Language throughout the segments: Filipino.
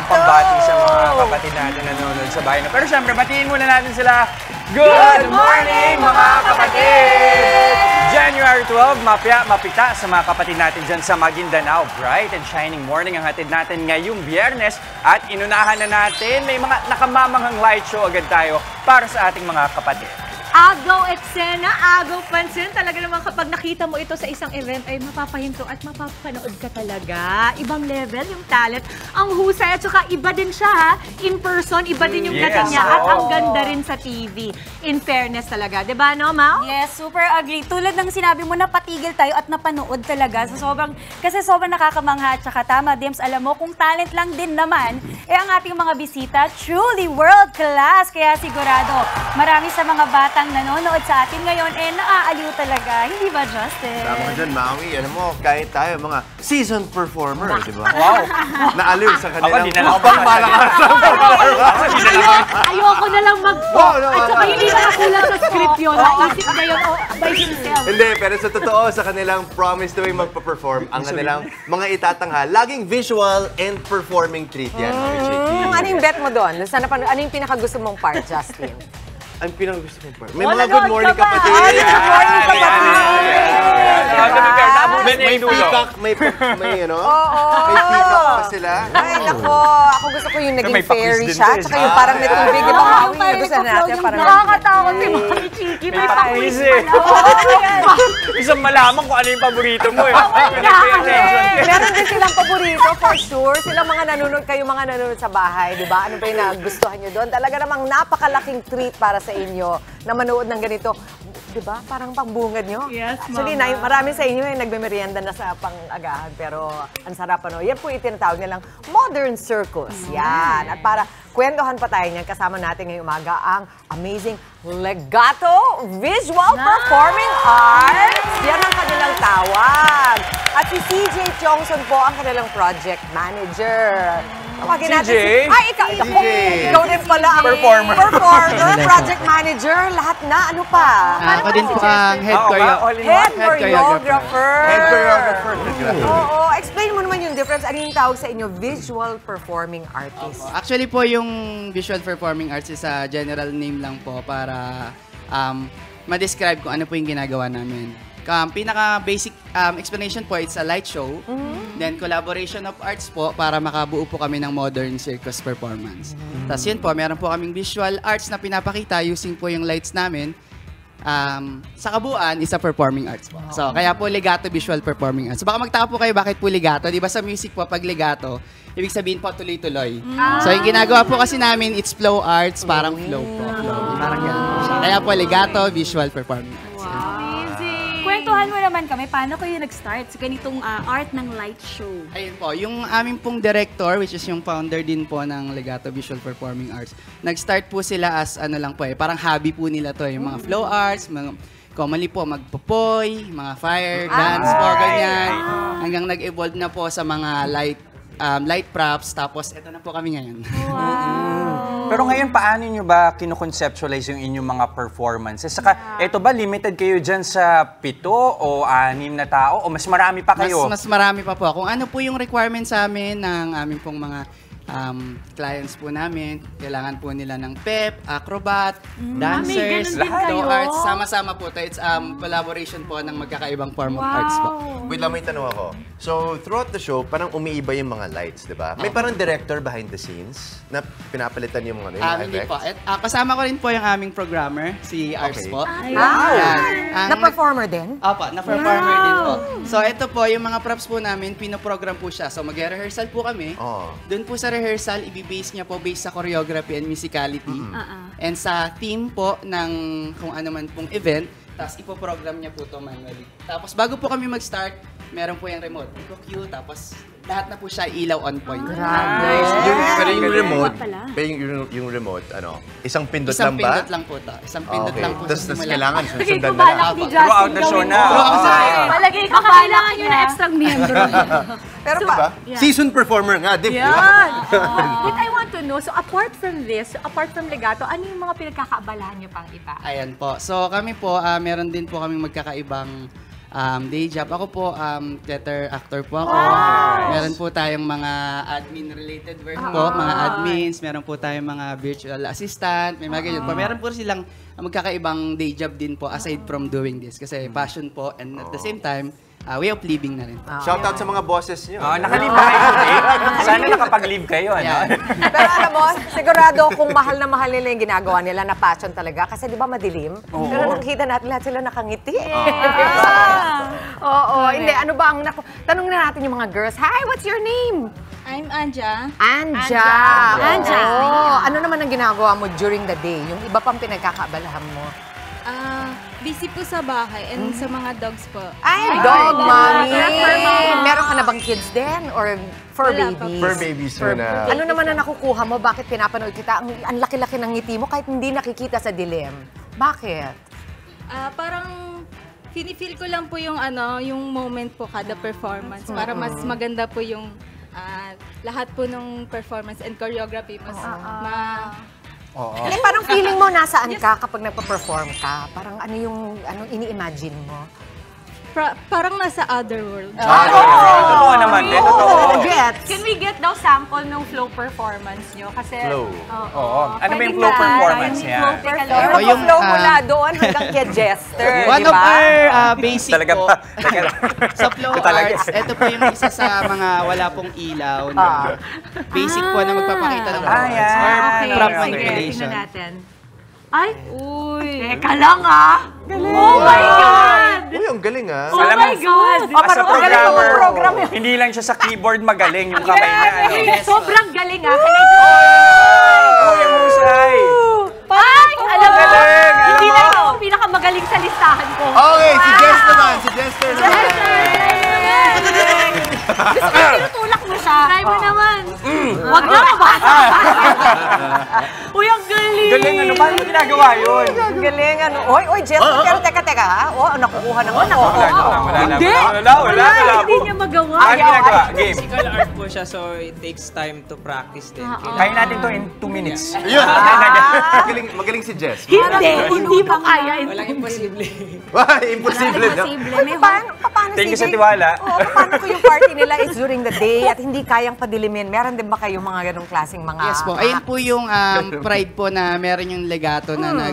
magandang pambati sa mga kapatid natin na nanonood sa bahay. Pero syempre, batiin muna natin sila. Good morning, mga kapatid! January 12, mapya, mapita sa mga kapatid natin dyan sa Maguindanao. Bright and shining morning ang hatid natin ngayong Biyernes. At inunahan na natin, may mga nakamamanghang light show agad tayo para sa ating mga kapatid. Agaw eksena, agaw pansin. Talaga naman kapag nakita mo ito sa isang event ay mapapahinto at mapapanood ka talaga. Ibang level yung talent. Ang husay at saka iba din siya ha. In person, iba din yung dating niya at ang ganda rin sa TV. In fairness talaga. Diba no, Mau? Yes, super agree. Tulad ng sinabi mo, napatigil tayo at napanood talaga. So, kasi sobrang nakakamangha at saka tama, Dims, alam mo, kung talent lang din naman, ang ating mga bisita, truly world class. Kaya sigurado, marami sa mga bata nanonood sa atin ngayon, naaaliw talaga. Hindi ba, Justin? Tama ka dyan, Maui. Alam mo, kahit tayo, mga seasoned performer, di ba? Wow! Naaliw sa kanilang mabang malakas. Ayoko na lang mag-talk. At saka hindi na nakulat sa script yun. Naisip na yun by himself. Hindi, pero sa totoo, sa kanilang promise na may magpa-perform, ang kanilang mga itatanghal, laging visual and performing treat yan. Ano yung bet mo doon? Ano yung pinakagusto mong part, Justin? Ang pinakagusto kong part. May mga good morning kapatid. Good morning kapatid. May peacock, may peacock pa sila. Ay, nako. Ako gusto ko yung naging fairy siya. Tsaka yung parang may tubig. Di ba, Maui? Nagustuhan natin. Nakakatakot si Mami Chiki. May pa-quiz eh. Isang malaman kung ano yung paborito mo eh. Meron din silang paborito, for sure. Silang mga nanonood, kayo mga nanonood sa bahay, di ba? Ano pa yung nagustuhan nyo doon? Talaga namang napakalaking treat para sa inyo na manood ng ganito. Di ba? Parang pangbungad nyo. Yes, Actually, marami sa inyo nagme-merienda na sa pang-agahan. Pero ang sarap, ano? Yan po itinatawag nilang modern circus. Yan. At para kwentuhan pa tayo niyan, kasama natin ngayong umaga ang amazing Legato Visual Performing Arts. Yan ang kanilang tawag. At si CJ Chongson po ang kanilang project manager. CJ? Ay, ikaw din pala ang performer, project manager, lahat na. Ano pa? Ako din po ang head choreographer. Head choreographer. Oo, explain mo naman yung difference. Ano yung tawag sa inyo? Visual performing artist. Actually po, yung visual performing arts is a general name lang po para ma-describe kung ano po yung ginagawa namin. Pinaka-basic explanation po, it's a light show. Then, collaboration of arts po para makabuo po kami ng modern circus performance. Tapos yun po, meron po kaming visual arts na pinapakita using po yung lights namin. Sa kabuuan, isa performing arts po. So, kaya po Legato Visual Performing Arts. So, baka magtaka po kayo bakit po Legato. Di ba sa music po, pag Legato, ibig sabihin po tuloy-tuloy. So, yung ginagawa po kasi namin, it's flow arts, parang flow po. Parang ganun po siya. Kaya po Legato Visual Performing Arts. Kwentuhan mo naman kami, paano kayo nag-start sa ganitong art ng light show? Ayun po, yung aming pong director, which is yung founder din po ng Legato Visual Performing Arts, nag-start po sila as ano lang po parang hobby po nila to, yung mga flow arts, mga commonly po magpopoy, mga fire, dance po, ganyan. Hanggang nag-evolve na po sa mga light props, tapos eto na po kami ngayon. Pero ngayon, paano nyo ba kinoconceptualize yung inyong mga performances? Saka, eto ba, limited kayo dyan sa 7 o 6 na tao? O mas marami pa kayo? Mas marami pa po. Kung ano po yung requirement sa amin ng aming pong mga clients po namin, kailangan po nila ng pep, acrobat, dancers, flow arts, sama-sama po. It's collaboration po ng magkakaibang form of arts po. Wait lang, may tanong ako. So, throughout the show, parang umiiba yung mga lights, di ba? May parang director behind the scenes na pinapalitan yung mga Hindi po. Kasama ko rin po yung aming programmer, si Ars po. Na-performer din? Opo, na-performer din po. So, ito po, yung mga props po namin, pinoprogram po siya. So, mag-rehearsal po kami. Doon po sa rehearsal, ibibase niya po based sa choreography and musicality. And sa theme po ng kung ano man pong event, tapos ipoprogram niya po ito manually. Tapos bago po kami mag-start, meron po yung remote. Iko-cue, tapos lahat na po siya ilaw on point. Pero yung remote, ano, isang pindot lang ba? Isang pindot lang po ito. Isang pindot lang po. Tapos kailangan sundan na lang. Throughout the show na. Palagay ko kailangan yun na extra miyembro. Pero pa, season performer nga, di ba? But I want to know, so apart from this, apart from Legato, ano yung mga pinagkakaabalahan niyo pang iba? Ayan po. So kami po, meron din po kaming magkakaibang day job. Ako po, theater actor po ako. Meron po tayong mga admin-related work po, mga admins. Meron po tayong mga virtual assistant. May mga ganyan po. Meron po silang magkakaibang day job din po aside from doing this. Kasi passion po and at the same time, way of living na rin. Shoutout sa mga bosses niyo. Naka-leave ba kayo today? Sana nakapag-leave kayo, ano? Yeah. Pero alam mo, sigurado kung mahal na mahal nila yung ginagawa nila na passion talaga. Kasi di ba madilim? Pero nakikita natin lahat sila nakangiti. Oo. Hindi, ano ba ang... Tanong na natin yung mga girls. Hi, what's your name? I'm Anja. Anja. Anja. Oo. Ano naman ang ginagawa mo during the day? Yung iba pang pinagkakaabalahan mo? Busy po sa bahay and sa mga dogs po. Ay, dog mommy! Meron ka na bang kids din? Or fur Wala pa. babies? Fur babies muna. Ano naman ang nakukuha mo? Bakit pinapanood kita? Ang laki-laki ng ngiti mo kahit hindi nakikita sa dilim. Bakit? Parang feel ko lang po yung yung moment po kada performance para mas maganda po yung lahat po ng performance and choreography mas Hindi, parang feeling mo nasaan ka kapag nagpa-perform ka? Parang ano yung ini-imagine mo? parang nasa other world. Totoo naman din, totoo. Gets. Can we get daw sample ng flow performance nyo? Kasi, Flow. Oo. Ano ba yung flow performance niya? Yung flow mula doon hanggang kay Jester, One di of ba? our basic Talaga po ba? sa flow Talaga. arts, ito po yung isa sa mga wala pong ilaw. Na basic po na magpapakita ng flow arts. yan. Or Okay, prop sige, manipulation. tingnan natin. Ay! Uy! Teka lang Galing! Oh my God! Uy, ang galing ah. Oh Alam my mo, God! As a parang magaling ang programmer, program yun. hindi lang siya sa keyboard magaling yung kamay niya. Ano? Sobrang galing Kuya Musay! Ay! Alam mo, Galing! hindi lang ako ang pinakamagaling sa listahan ko. Okay, si Jess naman. Si Jester naman. Gusto ko tinutulak mo siya. Try mo naman. Huwag na mabasa. Uy, ang galing! Galing, ano? Paano mo ginagawa yun? Galing, ano. Oy, Jester, pero teka, ha? Nakukuha ng Wala na. Hindi! Wala. Hindi niya magawa. Ano ginagawa? Game. Physical art po siya, so it takes time to practice din. Kaya natin to in 2 minutes. Yun. Magaling si Jess. Hindi mo kaya. Walang imposible. Imposible daw. Paano Thank you CJ? sa tiwala. Oo, paano ko yung party nila is during the day at hindi kayang padilimin? Meron din ba kayong mga ganong klaseng mga... Yes po. Ayun po yung pride po na meron yung legato na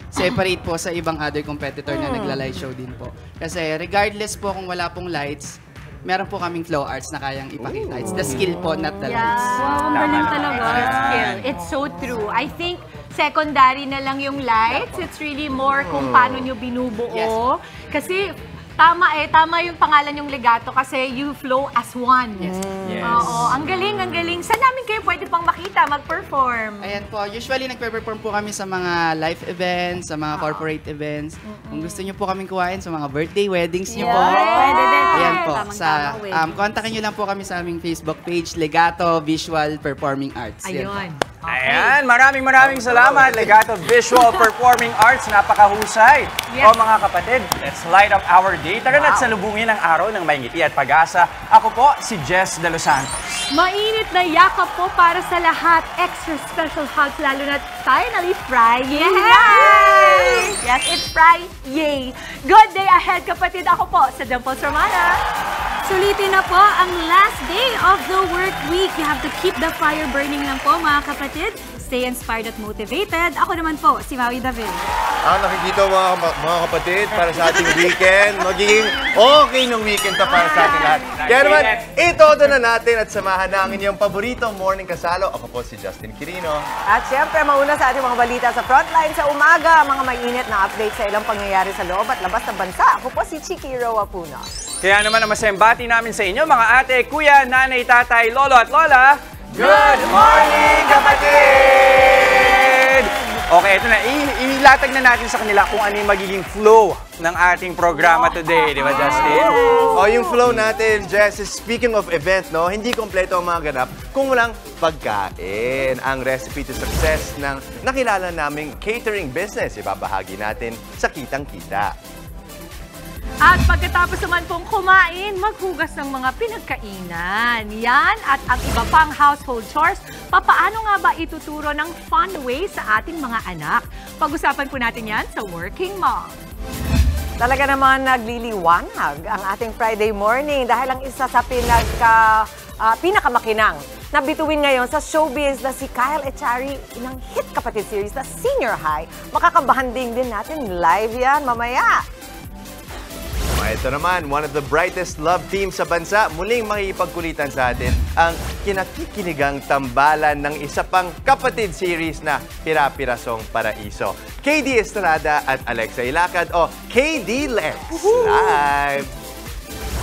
separate po sa ibang other competitor na nagla-live show din po. Kasi regardless po kung wala pong lights, meron po kaming flow arts na kayang ipakita. It's the skill po, not the lights. Wow, ang galing talaga. Skill. It's so true. I think secondary na lang yung lights. It's really more kung paano nyo binubuo. Kasi tama yung pangalan yung legato kasi you flow as one. Yes. Oo, ang galing. Saan namin kayo pwede pang makita, mag-perform? Ayan po, usually nagpe-perform po kami sa mga live events, sa mga corporate events. Kung gusto niyo po kaming kuhain sa mga birthday, weddings niyo po. Pwede din. Ayan po, Tamang-tamang wedding. kontakin niyo lang po kami sa aming Facebook page, Legato Visual Performing Arts. Yan po. Ayun. Ayan, maraming salamat. Legato Visual Performing Arts, napakahusay. Yes. O mga kapatid, let's light up our day. Tara na't salubungin ang araw ng may ngiti at pag-asa. Ako po, si Jess De Los Santos. Mainit na yakap po para sa lahat. Extra special hugs lalo na finally Friday. Yay! Yes, it's Friday. Good day ahead, kapatid. Ako po, sa Dimples Romana. Sulitin na po ang last day of the work week. You have to keep the fire burning lang po, mga kapatid. Stay inspired at motivated. Ako naman po, si Maui David. Ang nakikita mga kapatid para sa ating weekend. Magiging okay ng weekend to para sa ating lahat. Kaya naman, itodo na natin at samahan namin yung paboritong morning kasalo. Ako po si Justin Quirino. At syempre, mauna sa ating mga balita sa frontline sa umaga, mga mainit na update sa ilang pangyayari sa loob at labas ng bansa. Ako po si Chiki Roa Puno. Kaya naman ang masembati namin sa inyo, mga ate, kuya, nanay, tatay, lolo at lola. Good morning, kapatid! Okay, ito na. Ilatag na natin sa kanila kung ano yung magiging flow ng ating programa today. Di ba, Justin? Yung flow natin, Jess, is speaking of event, no? Hindi kompleto ang mga ganap kung walang pagkain. Ang recipe to success ng nakilala naming catering business, ibabahagi natin sa Kitang-Kita. At pagkatapos naman pong kumain, maghugas ng mga pinagkainan. Yan at ang iba pang household chores, papaano nga ba ituturo ng fun way sa ating mga anak? Pag-usapan po natin yan sa Working Mom. Talaga naman nagliliwanag ang ating Friday morning dahil ang isa sa pinakamakinang na bituin ngayon sa showbiz na si Kyle Echari ng hit kapatid series na Senior High. Makakabahanding din natin live yan mamaya. Ito naman, one of the brightest love teams sa bansa. Muling makikipagkulitan sa atin ang kinakikinigang tambalan ng isa pang kapatid series na Pira-Pirasong Paraiso. KD Estrada at Alexa Ilacad o KD Lex. Live!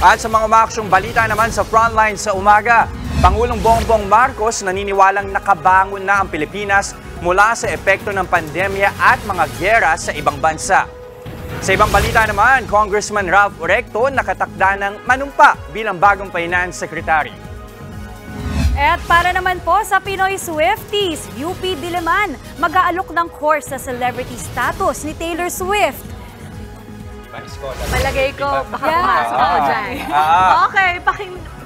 At sa mga umaaksyong balita naman sa frontline sa umaga, Pangulong Bongbong Marcos naniniwalang nakabangon na ang Pilipinas mula sa epekto ng pandemya at mga gyera sa ibang bansa. Sa ibang balita naman, Congressman Ralph Recto nakatakda ng manumpa bilang bagong Finance Secretary. At para naman po sa Pinoy Swifties, UP Diliman mag-aalok ng course sa celebrity status ni Taylor Swift. Palagay ko, baka pumasok ako dyan. Okay,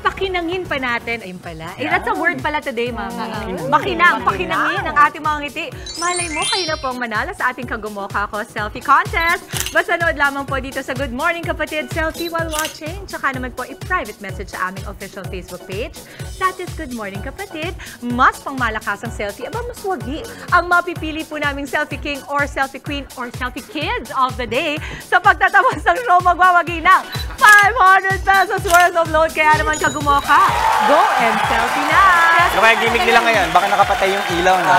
pakinangin pa natin. Ayun pala. That's a word pala today, Mama. Pakinangin ang ating mga ngiti. Malay mo, kayo na po ang manalo sa ating Kagumokha Ko Selfie Contest. Basta nood lamang po dito sa Good Morning Kapatid Selfie while watching. Tsaka naman po i-private message sa aming official Facebook page. That is Good Morning Kapatid. Mas pang malakas ang selfie, aba mas wagi. Ang mapipili po naming Selfie King or Selfie Queen or Selfie Kids of the day. Sa pagtatapos ng show, magwawagi ng 500 pesos worth of load. Kaya naman Kagumokha, go and selfie na! Ano kaya gimmick nila ngayon? Baka nakapatay yung ilaw na.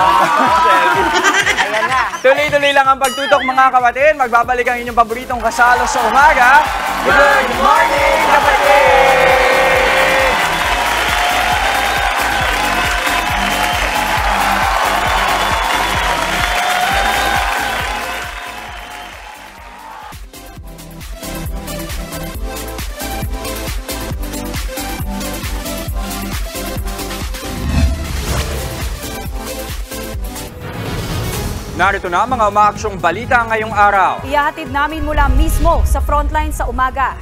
Ayan na. Tuloy-tuloy lang ang pagtutok mga kapatid. Magbabalik ang inyong paboritong kasalo sa umaga. Good morning, kapatid! Narito na mga umaaksyong balita ngayong araw. Ihahatid namin mula mismo sa frontline sa umaga.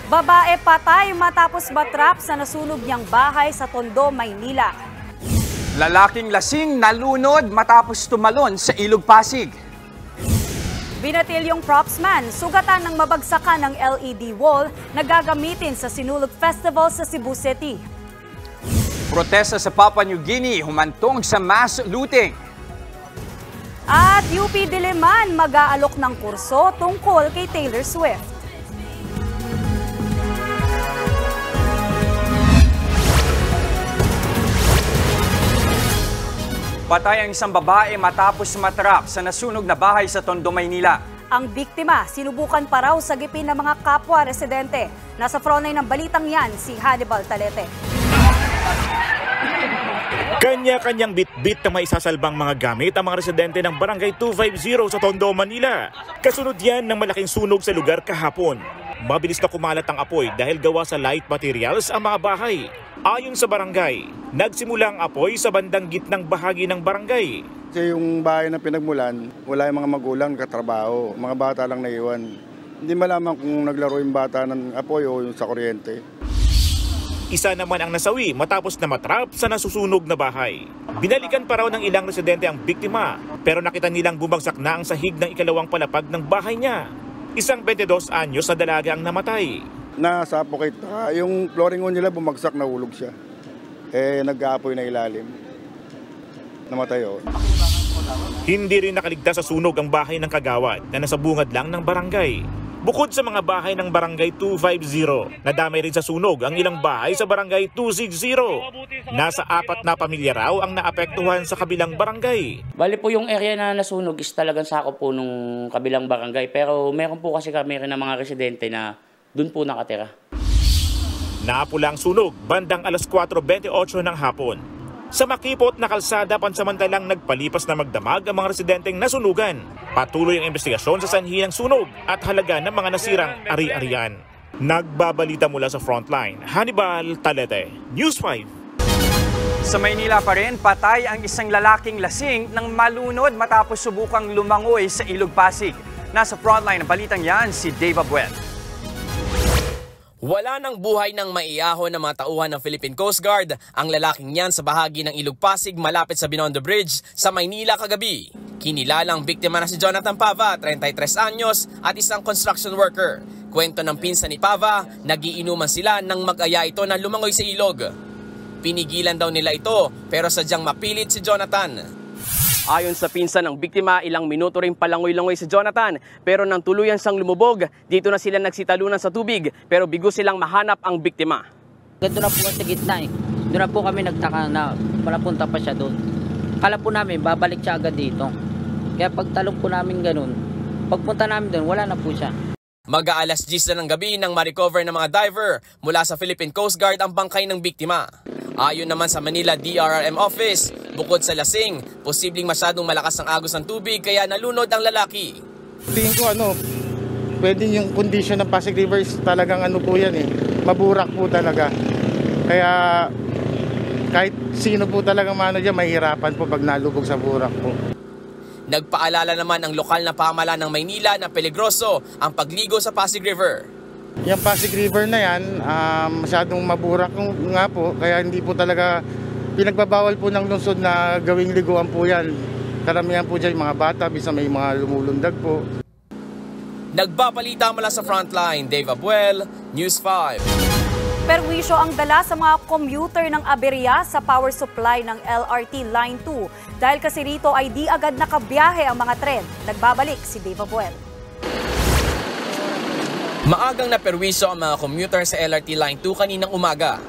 Babae patay matapos matrap sa nasunog niyang bahay sa Tondo, Maynila. Lalaking lasing nalunod matapos tumalon sa Ilog Pasig. Binatilyong propsman, sugatan ng mabagsakan ng LED wall na gagamitin sa Sinulog Festival sa Cebu City. Protesta sa Papua New Guinea humantong sa mass looting. At UP Diliman mag-aalok ng kurso tungkol kay Taylor Swift. Patay ang isang babae matapos matrap sa nasunog na bahay sa Tondo, Maynila. Ang biktima, sinubukan pa raw sagipin ng mga kapwa residente. Nasa frontline ng balitang yan, si Hannibal Talete. Kanya-kanyang bit-bit na maisasalbang mga gamit ang mga residente ng Barangay 250 sa Tondo, Manila. Kasunod yan ng malaking sunog sa lugar kahapon. Mabilis na kumalat ang apoy dahil gawa sa light materials ang mga bahay. Ayon sa barangay, nagsimula ang apoy sa bandang gitnang bahagi ng barangay. Kasi yung bahay na pinagmulan, wala yung mga magulang katrabaho, mga bata lang naiwan. Hindi malaman kung naglaro yung bata ng apoy o yung sa kuryente. Isa naman ang nasawi matapos na matrap sa nasusunog na bahay. Binalikan pa raw ng ilang residente ang biktima pero nakita nilang bumagsak na ang sahig ng ikalawang palapag ng bahay niya. Isang 22 anyos na dalaga ang namatay. Na-suffocate na. Yung flooring nila bumagsak, nahulog siya. Nag-aapoy na ilalim. Namatay yun. Hindi rin nakaligtas sa sunog ang bahay ng kagawad na nasa bungad lang ng barangay. Bukod sa mga bahay ng Barangay 250, nadamay rin sa sunog ang ilang bahay sa Barangay 260. Nasa 4 na pamilya raw ang naapektuhan sa kabilang barangay. Bali po yung area na nasunog is talagang sakop po nung kabilang barangay. Pero meron po kasi kami rin ng mga residente na dun po nakatira. Naapula ang sunog bandang alas 4:28 ng hapon. Sa makipot na kalsada, pansamantalang nagpalipas na magdamag ang mga residenteng nasunugan. Patuloy ang investigasyon sa sanhi ng sunog at halaga ng mga nasirang ari-arian. Nagbabalita mula sa frontline, Hannibal Talete, News 5. Sa Maynila pa rin, patay ang isang lalaking lasing nang malunod matapos subukang lumangoy sa Ilog Pasig. Nasa frontline ng balitang yan, si Dave Abuel. Wala nang buhay ng maiahon ng mga tauhan ng Philippine Coast Guard ang lalaking yan sa bahagi ng Ilog Pasig malapit sa Binondo Bridge sa Maynila kagabi. Kinilalang biktima na si Jonathan Pava, 33 anyos at isang construction worker. Kwento ng pinsan ni Pava, nagiinuman sila nang mag-aya ito na lumangoy sa ilog. Pinigilan daw nila ito pero sadyang mapilit si Jonathan. Ayon sa pinsan ng biktima, ilang minuto rin palangoy-langoy si Jonathan pero nang tuluyan siyang lumubog, dito na sila nagsitalunan sa tubig pero bigo silang mahanap ang biktima. Doon na po sa gitna eh. Doon na po kami nagtaka na malapunta pa siya doon. Kala po namin babalik siya agad dito. Kaya pagtalong po namin ganun, pagpunta namin doon wala na po siya. Mag-aalas 10 na ng gabi nang ma-recover ng mga diver mula sa Philippine Coast Guard ang bangkay ng biktima. Ayon naman sa Manila DRRM office, bukod sa lasing, posibleng masyadong malakas ang agos ng tubig kaya nalunod ang lalaki. Tingin ko pwede yung condition ng Pasig River talagang po yan maburak po talaga. Kaya kahit sino po talagang dyan, mahirapan po pag nalubog sa burak po. Nagpaalala naman ang lokal na pamahalaan ng Maynila na peligroso ang pagligo sa Pasig River. Yung Pasig River na yan, masyadong maburak nga po, kaya hindi po talaga pinagbabawal po ng lungsod na gawing liguan po yan. Karamihan po dyan mga bata, bisa may mga lumulundag po. Nagbabalita mula sa Frontline, Dave Abuel, News 5. Perwisyo ang dala sa mga commuter ng aberya sa power supply ng LRT Line 2. Dahil kasi rito ay di agad nakabiyahe ang mga tren. Nagbabalik si Dave Abuel. Maagang naperwisyo ang mga commuter sa LRT Line 2 kaninang umaga.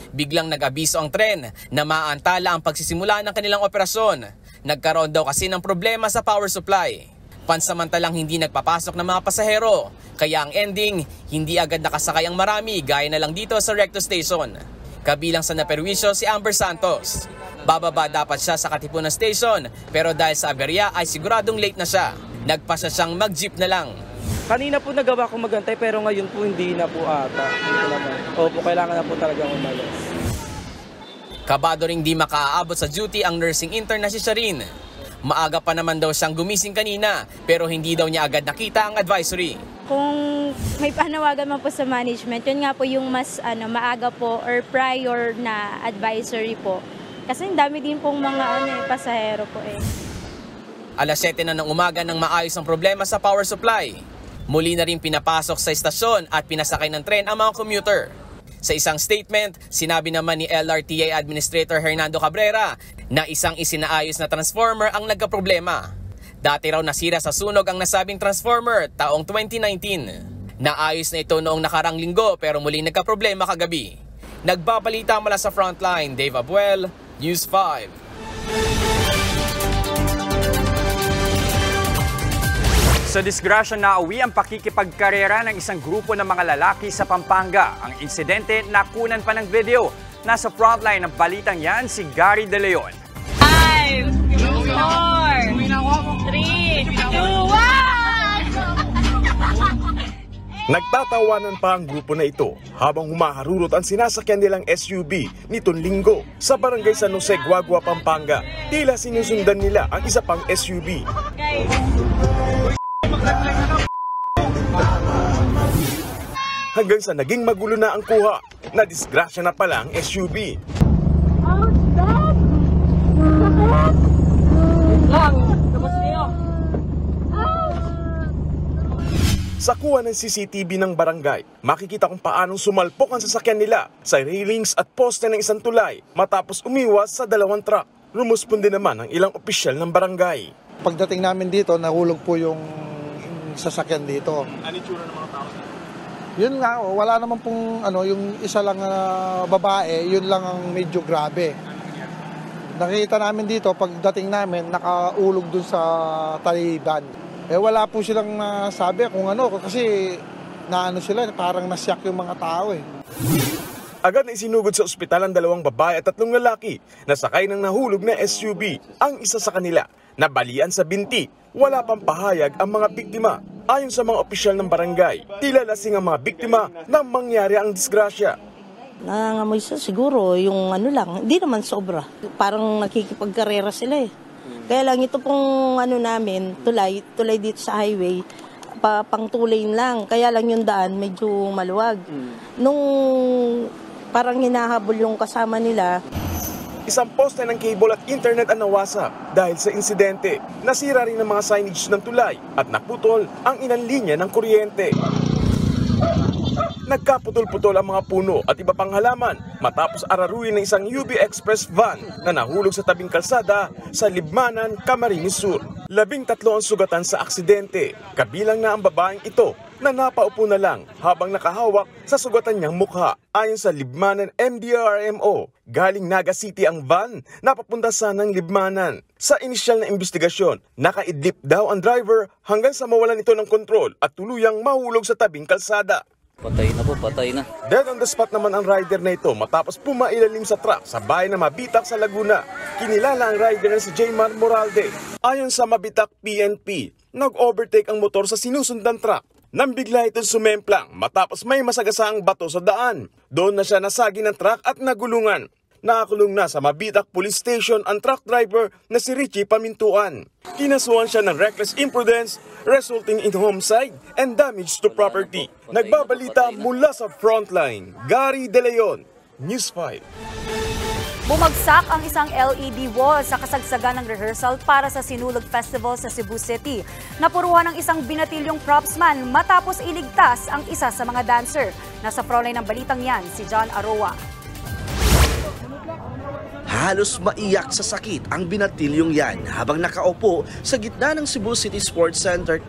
Biglang nag-abiso ang tren na maaantala ang pagsisimula ng kanilang operasyon. Nagkaroon daw kasi ng problema sa power supply. Pansamantalang hindi nagpapasok ng mga pasahero. Kaya ang ending, hindi agad nakasakay ang marami gaya na lang dito sa Recto Station. Kabilang sa naperwisyo si Amber Santos. Bababa dapat siya sa Katipunan Station pero dahil sa aberya ay siguradong late na siya. Nagpasya siyang mag-jeep na lang. Kanina po nagawa ko magantay pero ngayon po hindi na po ata. Opo, kailangan na po talaga umalis. Kabado ring di makaaabot sa duty ang nursing intern na si Sharin. Maaga pa naman daw siyang gumising kanina pero hindi daw niya agad nakita ang advisory. Kung may panawagan man po sa management, yun nga po yung mas maaga po or prior na advisory po. Kasi dami din pong mga pasahero po Alas 7 na ng umaga nang maayos ang problema sa power supply. Muli na rin pinapasok sa istasyon at pinasakay ng tren ang mga commuter. Sa isang statement, sinabi naman ni LRTA Administrator Hernando Cabrera na isang isinaayos na transformer ang nagkaproblema. Dati raw nasira sa sunog ang nasabing transformer taong 2019. Naayos na ito noong nakarang linggo pero muling nagkaproblema kagabi. Nagbabalita mula sa Frontline, Dave Abuel, News 5. Sa disgrasya na uwi ang pakikipagkarera ng isang grupo ng mga lalaki sa Pampanga. Ang insidente nakunan pa ng video. Nasa frontline ng balitang yan si Gary De Leon. 5, 4, 3, 2, 1! Nagtatawanan pa ang grupo na ito habang humaharurot ang sinasakyan nilang SUV nitong linggo sa barangay San Jose, Guagua, Pampanga. Tila sinusundan nila ang isa pang SUV. Hanggang sa naging magulo na ang kuha, na disgrasya na pala ang SUV. Sa kuha ng CCTV ng barangay, makikita kung paanong sumalpok ang sasakyan nila sa railings at poste ng isang tulay matapos umiwas sa dalawang truck. Rumusponde naman ang ilang opisyal ng barangay. Pagdating namin dito, nahulog po yung sasakyan dito. Ano itsura ng mga tao? Yun nga, wala naman pong yung isa lang babae, yun lang ang medyo grabe. Nakita namin dito, pagdating namin, nakaulog dun sa taliban. Wala po silang nasabi kung kasi sila, parang nasyak yung mga tao Agad na isinugod sa ospital ang dalawang babae at tatlong lalaki na sakay ng nahulog na SUV. Ang isa sa kanila, nabalian sa binti. Wala pang pahayag ang mga biktima. Ayon sa mga opisyal ng barangay, tila lasing ang mga biktima nang mangyari ang disgrasya. Nangangamoy siguro yung lang, hindi naman sobra. Parang nakikipagkarera sila Kaya lang ito pong namin, tulay dito sa highway, pang 2 lane lang. Kaya lang yung daan medyo maluwag. Nung parang hinahabol yung kasama nila, isang poste ng cable at internet ang nawasak dahil sa insidente. Nasira rin ang mga signage ng tulay at naputol ang ilang linya ng kuryente. Nagkaputol-putol ang mga puno at iba pang halaman matapos araruin ng isang UB Express van na nahulog sa tabing kalsada sa Libmanan, Camarines Sur. 13 ang sugatan sa aksidente, kabilang na ang babaeng ito na napaupo na lang habang nakahawak sa sugatan niyang mukha. Ayon sa Libmanan MDRMO, galing Naga City ang van na papunta sanang Libmanan. Sa inisyal na investigasyon, nakaidlip daw ang driver hanggang sa mawalan ito ng kontrol at tuluyang mahulog sa tabing kalsada. Patay na po, patay na. Dead on the spot naman ang rider na ito matapos pumailalim sa truck sa bayan na Mabitak sa Laguna. Kinilala ang rider na si Jaymar Moralde. Ayon sa Mabitak PNP, nag-overtake ang motor sa sinusundan truck. Nang bigla ito sumemplang matapos may masagasaang bato sa daan. Doon na siya nasagi ng truck at nagulungan. Nakakulong na sa Mabitak Police Station ang truck driver na si Richie Pamintuan. Kinasuhan siya ng reckless imprudence resulting in homicide and damage to property. Nagbabalita mula sa Frontline, Gary De Leon, News 5. Bumagsak ang isang LED wall sa kasagsagan ng rehearsal para sa Sinulog Festival sa Cebu City. Napuruhan ng isang binatilyong propsman matapos iligtas ang isa sa mga dancer. Nasa frontline ng balitang yan, si John Aroa. Halos maiyak sa sakit ang binatilyong yan habang nakaupo sa gitna ng Cebu City Sports Center.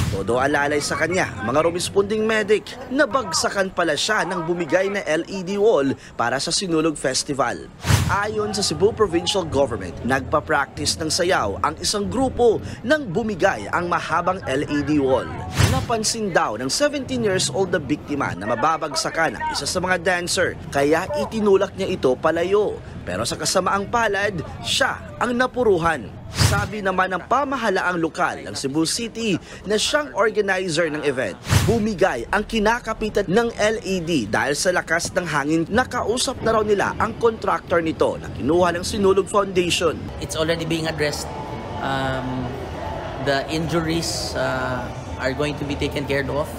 Todo alalay sa kanya, mga rumisponding medic, nabagsakan pala siya ng bumigay na LED wall para sa Sinulog Festival. Ayon sa Cebu Provincial Government, nagpa-practice ng sayaw ang isang grupo nang bumigay ang mahabang LED wall. Napansin daw ng 17 years old na biktima na mababagsakan ang isa sa mga dancer, kaya itinulak niya ito palayo. Pero sa kasamaang palad, siya ang napuruhan. Sabi naman ng pamahalaang lokal ng Cebu City na siyang organizer ng event, bumigay ang kinakapitan ng LED dahil sa lakas ng hangin. Nakausap na raw nila ang contractor nito na kinuha ng Sinulog Foundation. It's already being addressed. The injuries are going to be taken care of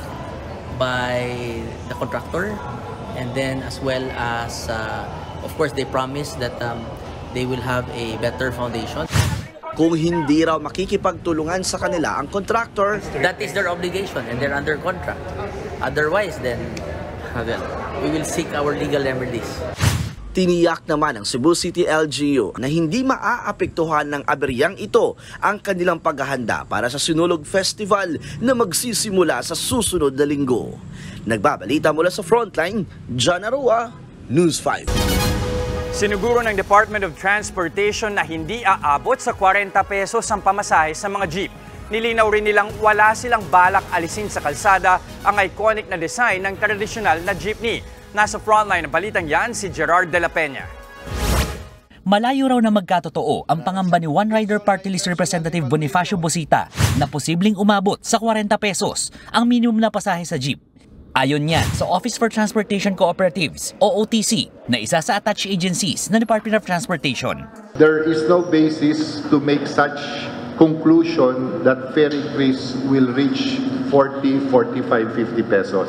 by the contractor, and then as well as of course they promise that they will have a better foundation. Kung hindi raw makikipagtulungan sa kanila ang contractor, that is their obligation and they're under contract. Otherwise, then we will seek our legal remedies. Tiniyak naman ng Cebu City LGU na hindi maaapektuhan ng aberyang ito ang kanilang paghahanda para sa Sinulog Festival na magsisimula sa susunod na linggo. Nagbabalita mula sa Frontline, John Aroa, News 5. Siniguro ng Department of Transportation na hindi aabot sa 40 pesos ang pamasahe sa mga jeep. Nilinaw rin nilang wala silang balak alisin sa kalsada ang iconic na design ng tradisyonal na jeepney. Nasa frontline ng balitang yan si Gerard de la Peña. Malayo raw na magkatotoo ang pangamba ni One Rider Party List Representative Bonifacio Busita na posibleng umabot sa 40 pesos ang minimum na pasahe sa jeep. Ayon niyan sa Office for Transportation Cooperatives o OTC na isa sa attached agencies ng Department of Transportation. There is no basis to make such conclusion that fare increase will reach 40, 45, 50 pesos.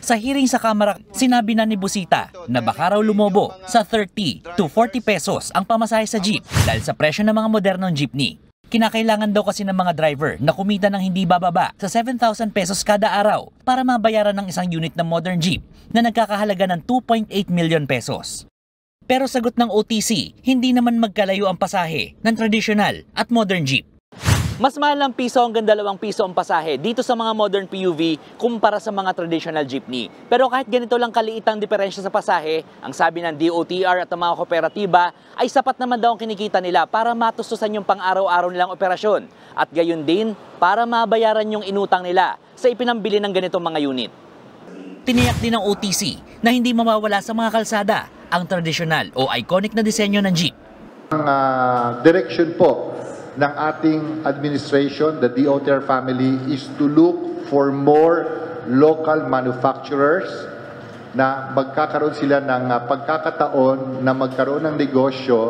Sa hearing sa Kamara, sinabi na ni Busita na baka raw lumobo sa 30 to 40 pesos ang pamasahe sa jeep dahil sa presyo ng mga modernong jeepney. Kinakailangan daw kasi ng mga driver na kumita ng hindi bababa sa 7,000 pesos kada araw para mabayaran ng isang unit ng modern jeep na nagkakahalaga ng 2.8 million pesos. Pero sagot ng OTC, hindi naman magkalayo ang pasahe ng traditional at modern jeep. Mas mahal ng piso hanggang 2 piso ang pasahe dito sa mga modern PUV kumpara sa mga traditional jeepney. Pero kahit ganito lang kaliit ang diferensya sa pasahe, ang sabi ng DOTR at ng mga kooperatiba ay sapat naman daw ang kinikita nila para matustusan yung pang-araw-araw nilang operasyon at gayon din para mabayaran yung inutang nila sa ipinambili ng ganitong mga unit. Tiniyak din ng OTC na hindi mawawala sa mga kalsada ang traditional o iconic na disenyo ng jeep. Ang direction po ng ating administration, the DOTR family, is to look for more local manufacturers na magkakaroon sila ng pagkakataon na magkaroon ng negosyo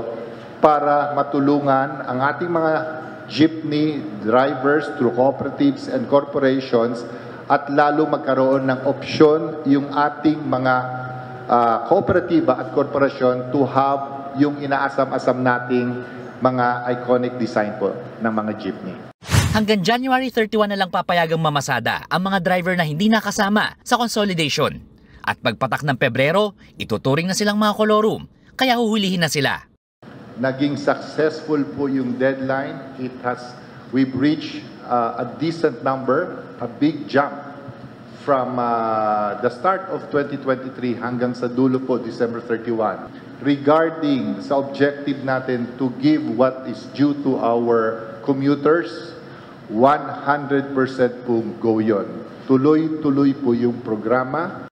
para matulungan ang ating mga jeepney drivers through cooperatives and corporations at lalo magkaroon ng opsyon yung ating mga kooperatiba at korporasyon to have yung inaasam-asam nating mga iconic design po ng mga jeepney. Hanggang January 31 na lang papayagang mamasada ang mga driver na hindi nakasama sa consolidation. At pagpatak ng Pebrero, ituturing na silang mga kolorum, kaya huhulihin na sila. Naging successful po yung deadline. We've reached a decent number, a big jump from the start of 2023 hanggang sa dulo po, December 31. Regarding sa objective natin to give what is due to our commuters, 100% po go yun. Tuloy-tuloy po yung programa.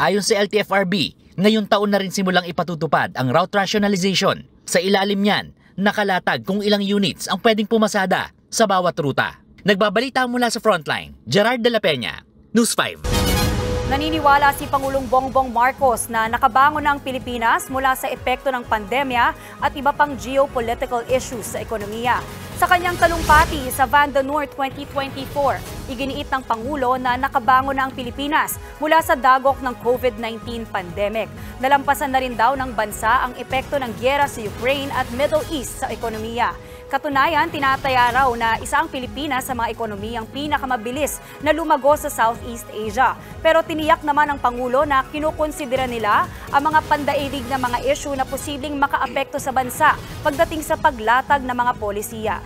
Ayon sa LTFRB, ngayong taon na rin simulang ipatutupad ang route rationalization. Sa ilalim niyan, nakalatag kung ilang units ang pwedeng pumasada sa bawat ruta. Nagbabalita mula sa Frontline, Gerard de la Peña, News 5. Naniniwala si Pangulong Bongbong Marcos na nakabangon na ang Pilipinas mula sa epekto ng pandemya at iba pang geopolitical issues sa ekonomiya. Sa kanyang talumpati sa Vanda North 2024, iginiit ng Pangulo na nakabangon na ang Pilipinas mula sa dagok ng COVID-19 pandemic. Nalampasan na rin daw ng bansa ang epekto ng gyera sa Ukraine at Middle East sa ekonomiya. Katunayan, tinataya raw na isa ang Pilipinas sa mga ekonomiyang pinakamabilis na lumago sa Southeast Asia. Pero tiniyak naman ng Pangulo na kinukonsidera nila ang mga pandaigdig na mga issue na posibleng makaapekto sa bansa pagdating sa paglatag ng mga polisiya.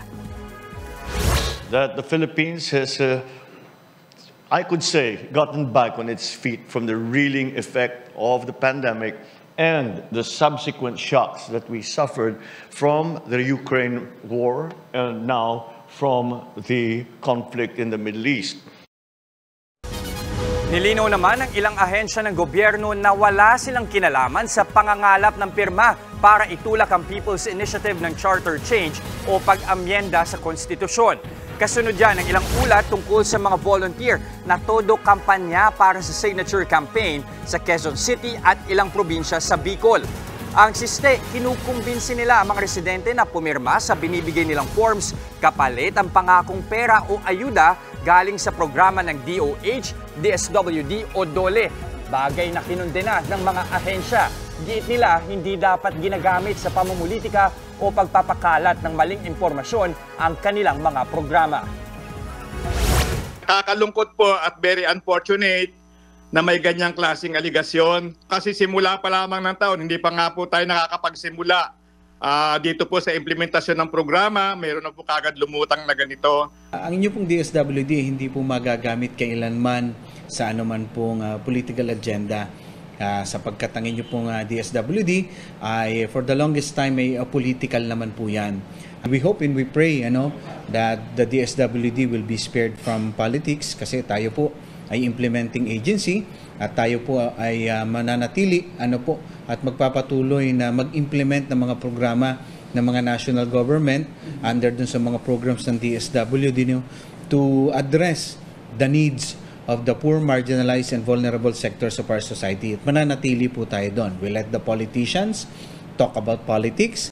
That the Philippines has, I could say, gotten back on its feet from the reeling effect of the pandemic and the subsequent shocks that we suffered from the Ukraine war and now from the conflict in the Middle East. Nilinaw naman ng ilang ahensya ng gobyerno na wala silang kinalaman sa pangangalap ng pirma para itulak ang People's Initiative ng Charter Change o pag-amyenda sa konstitusyon. Kasunod yan ang ilang ulat tungkol sa mga volunteer na todo kampanya para sa signature campaign sa Quezon City at ilang probinsya sa Bicol. Ang siste, kinukumbinsi nila ang mga residente na pumirma sa binibigay nilang forms kapalit ang pangakong pera o ayuda galing sa programa ng DOH, DSWD o DOLE. Bagay na kinundena ng mga ahensya. Giit nila hindi dapat ginagamit sa pamumulitika o pagpapakalat ng maling impormasyon ang kanilang mga programa. Nakakalungkot po at very unfortunate na may ganyang klaseng aligasyon. Kasi simula pa lamang ng taon, hindi pa nga po tayo nakakapagsimula dito po sa implementasyon ng programa. Mayroon na po kagad lumutang na ganito. Ang inyo pong DSWD hindi po magagamit kailanman sa anuman pong political agenda. Sapagkat ang inyo pong DSWD ay for the longest time ay political naman po yan. We hope and we pray that the DSWD will be spared from politics kasi tayo po ay implementing agency at tayo po ay mananatili at magpapatuloy na mag-implement ng mga programa ng mga national government under dun sa mga programs ng DSWD to address the needs of the poor, marginalized, and vulnerable sectors of our society. At mananatili po tayo doon. We let the politicians talk about politics.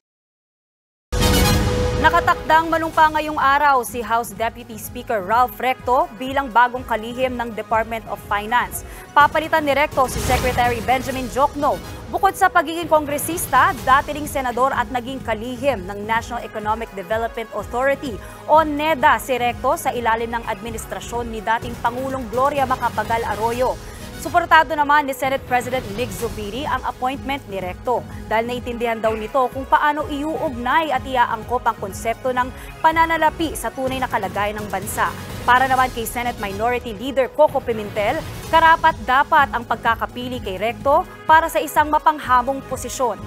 Nakatakdang manumpa ngayong araw si House Deputy Speaker Ralph Recto bilang bagong kalihim ng Department of Finance. Papalitan ni Recto si Secretary Benjamin Jokno. Bukod sa pagiging kongresista, dati ring senador at naging kalihim ng National Economic Development Authority o NEDA si Recto sa ilalim ng administrasyon ni dating Pangulong Gloria Macapagal Arroyo. Suportado naman ni Senate President Mig Zubiri ang appointment ni Recto dahil naiintindihan daw nito kung paano iuugnay at iaangkop ang konsepto ng pananalapi sa tunay na kalagayan ng bansa. Para naman kay Senate Minority Leader Coco Pimentel, karapat-dapat ang pagkakapili kay Recto para sa isang mapanghamong posisyon.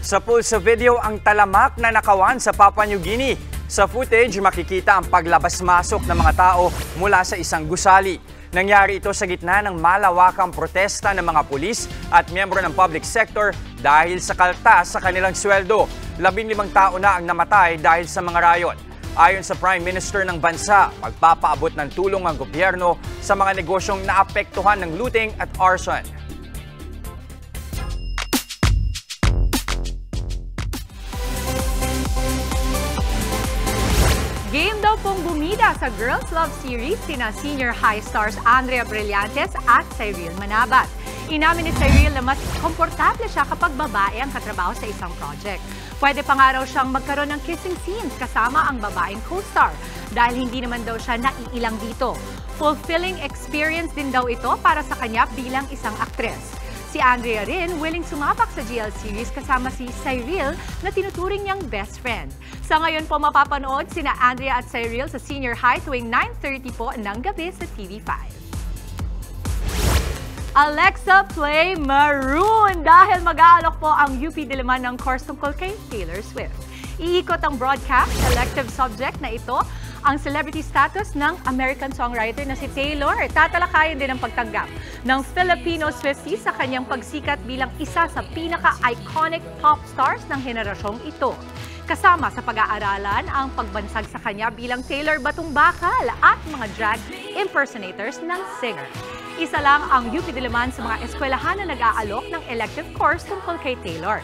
Sa pulso video ang talamak na nakawan sa Papua New Guinea. Sa footage, makikita ang paglabas-masok ng mga tao mula sa isang gusali. Nangyari ito sa gitna ng malawakang protesta ng mga pulis at miyembro ng public sector dahil sa kaltas sa kanilang sweldo. 15 tao na ang namatay dahil sa mga riot. Ayon sa Prime Minister ng bansa, magpapaabot ng tulong ang gobyerno sa mga negosyong naapektuhan ng looting at arson. raw pong bumida sa Girls Love series sina senior high stars Andrea Brillantes at Cyril Manabat. Inamin ni Cyril na mas komportable siya kapag babae ang katrabaho sa isang project. Pwede pa nga raw siyang magkaroon ng kissing scenes kasama ang babaeng co-star dahil hindi naman daw siya naiilang dito. Fulfilling experience din daw ito para sa kanya bilang isang aktres. Si Andrea rin willing sumapak sa GL series kasama si Cyril na tinuturing niyang best friend. Sa ngayon po mapapanood sina Andrea at Cyril sa senior high tuwing 9:30 po ng gabi sa TV5. Alexa, play Maroon! Dahil mag-aalok po ang UP Diliman ng course tungkol kay Taylor Swift. Iikot ang broadcast, elective subject na ito, ang celebrity status ng American songwriter na si Taylor. Tatalakayin din ang pagtanggap ng Filipino Swiftie sa kanyang pagsikat bilang isa sa pinaka-iconic pop stars ng henerasyong ito. Kasama sa pag-aaralan ang pagbansag sa kanya bilang Taylor Batong Bakal at mga drag impersonators ng singer. Isa lang ang UP Diliman sa mga eskwelahan na nag-aalok ng elective course tungkol kay Taylor.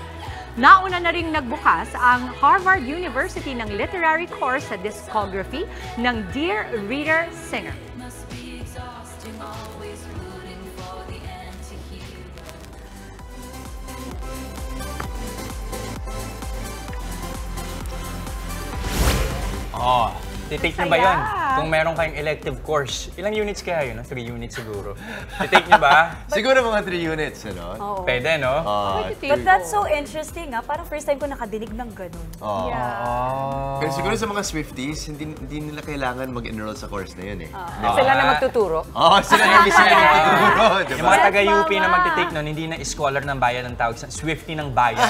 Nauna na ring nagbukas ang Harvard University ng literary course sa discography ng Dear Reader Singer. Titake niyo ba yun? Kung meron kayong elective course, ilang units kaya yun? 3 units siguro. Titake niyo ba? Siguro mga 3 units, ano? Oo. Pwede, no? But that's so interesting, Parang first time ko nakadinig ng ganun. Pero siguro sa mga Swifties, hindi nila kailangan mag-enroll sa course na yun, eh. Sila na magtuturo? Sila na magtuturo. Yung mga taga-UP na magtitake nun, hindi na scholar ng bayan ng tawag sa Swiftie ng bayan.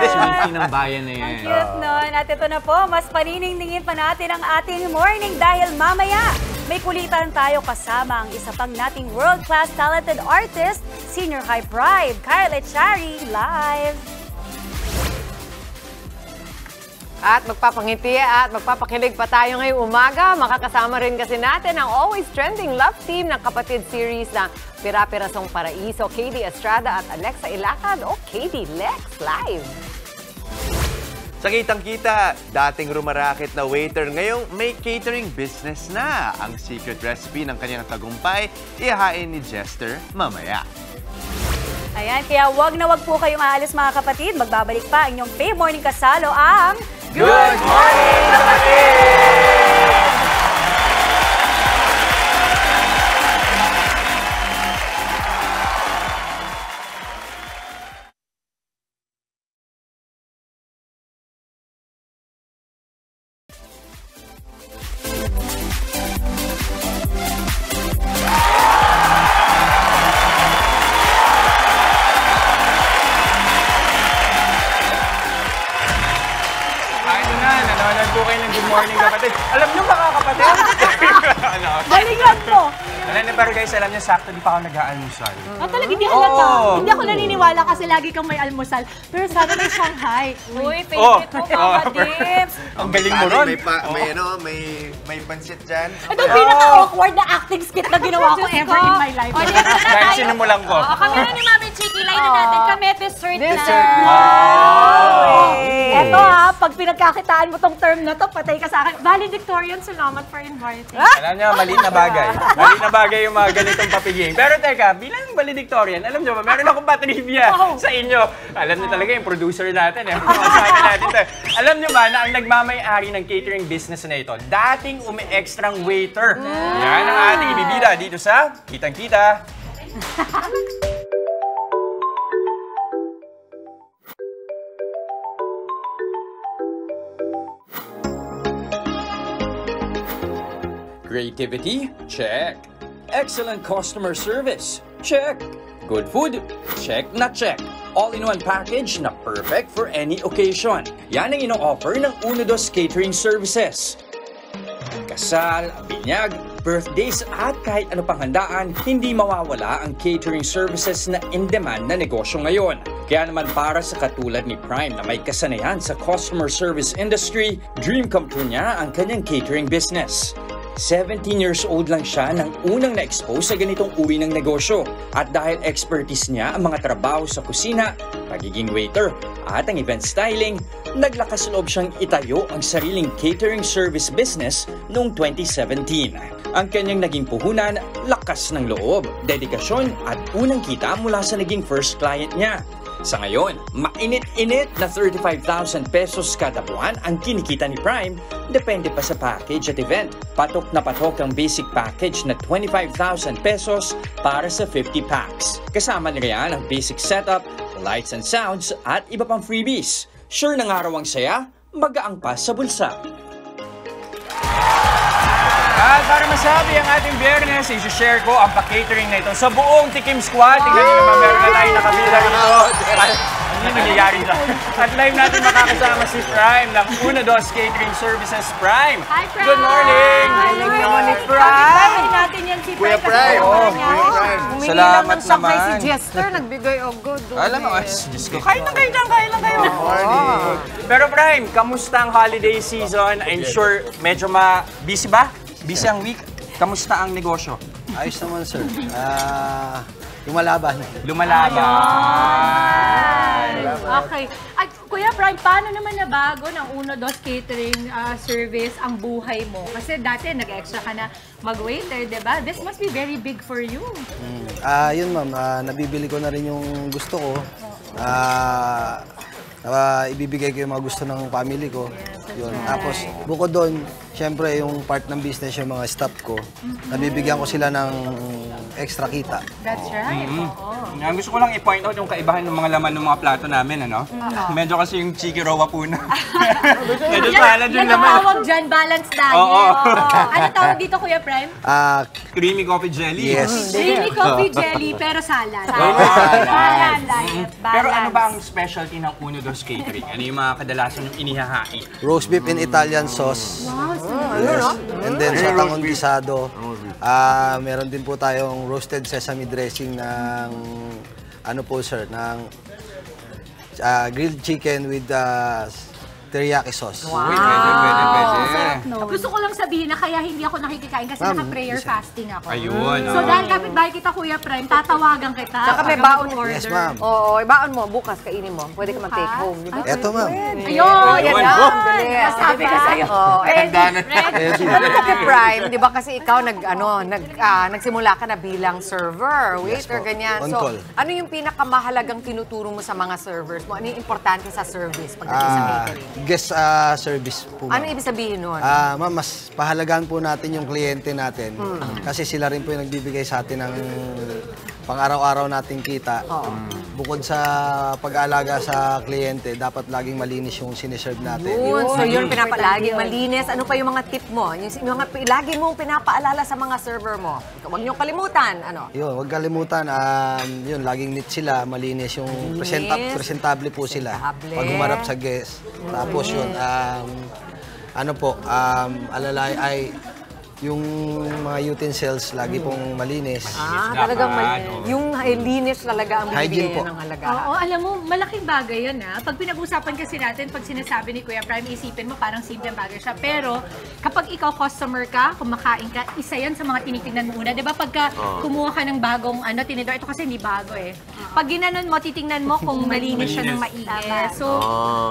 Swiftie ng bayan na yan. Ang cute nun. At ito na po, mas paniningingin pa natin ang ating morning dahil mamaya may kulitan tayo kasama ang isa pang nating world-class talented artist, Senior High Pride, Kyle Echari, live! At magpapangiti at magpapakilig pa tayo ngayong umaga. Makakasama rin kasi natin ang always trending love team ng kapatid series na Pira-Pirasong Paraiso, KD Estrada at Alexa Ilacad o KD Lex Live. Sa kitang-kita, dating rumaraket na waiter, ngayong may catering business na. Ang secret recipe ng kanyang tagumpay, ihahain ni Jester mamaya. Ayan, kaya wag na wag po kayong aalis mga kapatid. Magbabalik pa ang inyong Fave Morning Kasalo, ang Good Morning Kapatid! Alam nyo mga kapatid? Galingan mo! Pero guys, alam nyo, sakto di pa ako nag-aalmusal. Talaga, hindi halata. Hindi ako naniniwala kasi lagi kang may almusal. Pero sabi ng Shanghai. Uy, favorite mo, Papa Dips. Ang galing mo ron. May pansit dyan. Ito yung pinaka-awkward na acting skit na ginawa ko ever in my life. Dahil sinimulan ko. Kami na ni Mami Chiki, line na natin. Kami, dessert na. Eto pag pinagkakitaan mo tong term na to, patay ka sa akin. Valedictorian, salamat for inviting. Alam nyo, maliit na bagay. Maliit na bagay yung mga ganitong papiging. Pero teka, bilang valedictorian, alam nyo ba, meron akong patrivia sa inyo. Alam nyo talaga yung producer natin. Alam nyo ba na ang nagmamay-ari ng catering business na ito, dating umi-extrang waiter. Yan ang ating ibibida dito sa Kitang-Kita. Creativity? Check. Excellent customer service? Check. Good food? Check na check. All-in-one package na perfect for any occasion. Yan ang ino-offer ng Unodos Catering Services. Kasal, binyag, birthdays at kahit ano pang handaan, hindi mawawala ang catering services na in-demand na negosyo ngayon. Kaya naman para sa katulad ni Prime na may kasanayan sa customer service industry, dream come true niya ang kanyang catering business. 17 years old lang siya nang unang na-expose sa ganitong uri ng negosyo. At dahil expertise niya ang mga trabaho sa kusina, pagiging waiter, at ang event styling, naglakas loob siyang itayo ang sariling catering service business noong 2017. Ang kanyang naging puhunan, lakas ng loob, dedikasyon at unang kita mula sa naging first client niya. Sa ngayon, mainit-init na 35,000 pesos kada buwan ang kinikita ni Prime, depende pa sa package at event. Patok na patok ang basic package na 25,000 pesos para sa 50 packs. Kasama na riyan ang basic setup, lights and sounds at iba pang freebies. Sure ng araw ang saya, magaang pa sa bulsa. At para masabi ang ating Biyernes, i-share ko ang pa-catering na ito sa buong Tikim Squad. Tingnan nyo naman, meron na tayo nakabilang ito. Hindi nangyayari lang. At live natin makakasama si Prime ng Uno Dos Catering Services. Prime! Hi, Prime! Good morning! Good morning, Prime! natin yan si Kuya Prime! Salamat naman. Si Jester, nagbigay o good. Alam mo, Diyos ko, kain lang kayo. Pero Prime, kamusta ang holiday season? I'm sure medyo busy ba? Busy ang week. Kamusta ang negosyo? Ayos naman, sir. Lumalaban. Okay. At Kuya Prime, paano naman nabago ng Uno Dos Catering service ang buhay mo? Kasi dati nag-extra ka na mag-waiter, diba? This must be very big for you. Yun, ma'am. Nabibili ko na rin yung gusto ko. Ibibigay ko yung mga gusto ng family ko. Yun. Tapos, bukod doon, syempre yung part ng business, yung mga staff ko, nabibigyan ko sila ng extra kita. That's right. Gusto ko lang i-point out yung kaibahan ng mga laman ng mga plato namin, ano? Medyo kasi yung Chiki Roa po na. Medyo salad yung laman. Yan tawag dyan, balanced diet. Oo. Ano tawag dito, Kuya Prime? Creamy coffee jelly. Yes. Creamy coffee jelly, pero salad. Salad. Diet. Pero ano ba ang specialty ng Uno Dos Catering? Ano yung mga kadalasan yung inihahain? Roast beef in Italian sauce. Yes. And then sa tangon bisado, meron din po tayong roasted sesame dressing ng ano po sir, ng grilled chicken with teriyaki sauce. Wow! Pwede. Gusto ko lang sabihin na kaya hindi ako nakikikain kasi naka-prayer fasting ako. Ayun. So dahil kapitbahay kita, Kuya Prime, tatawagan kita. Saka may baon. Yes, ma'am. Oo, baon mo. Bukas kainin mo. Pwede ka mag-take home. Diba? Eto, ma'am. Ayun, yan na. Sabi ko sa'yo. Ano mo kay Prime, di ba kasi ikaw nagsimula ka na bilang server, waiter, ganyan. So, ano yung pinakamahalagang tinuturo mo sa mga servers mo? Ano yung importante sa service pagdating sa catering? Guest service po. Ano ibig sabihin nun? Ma'am, mas pahalagaan po natin yung kliyente natin. Kasi sila rin po yung nagbibigay sa atin ng pang-araw-araw nating kita. Bukod sa pag-aalaga sa kliyente, dapat laging malinis yung siniserve natin. So yun, pinapalaging malinis. Ano pa yung mga tip mo? Yung mga lagi mong pinapaalala sa mga server mo? Huwag niyong kalimutan. Ano? Yun, huwag kalimutan. Yun, laging neat sila, malinis yung presentable po sila. Pag humarap sa guest. Tapos yun, alalay ay yung mga utensils, lagi pong malinis. Talagang yung linis talaga ang bibigyan ng halaga. Oo, alam mo, malaking bagay yun ha. Pag pinag-usapan kasi natin, pag sinasabi ni Kuya Prime, isipin mo parang simple bagay siya. Pero kapag ikaw customer ka, kumakain ka, isa yan sa mga tinitingnan mo una. Diba pagka kumuha ka ng bagong tinidor, ito kasi hindi bago eh. Pag ginanon mo, titingnan mo kung malinis siya ng maigi. So,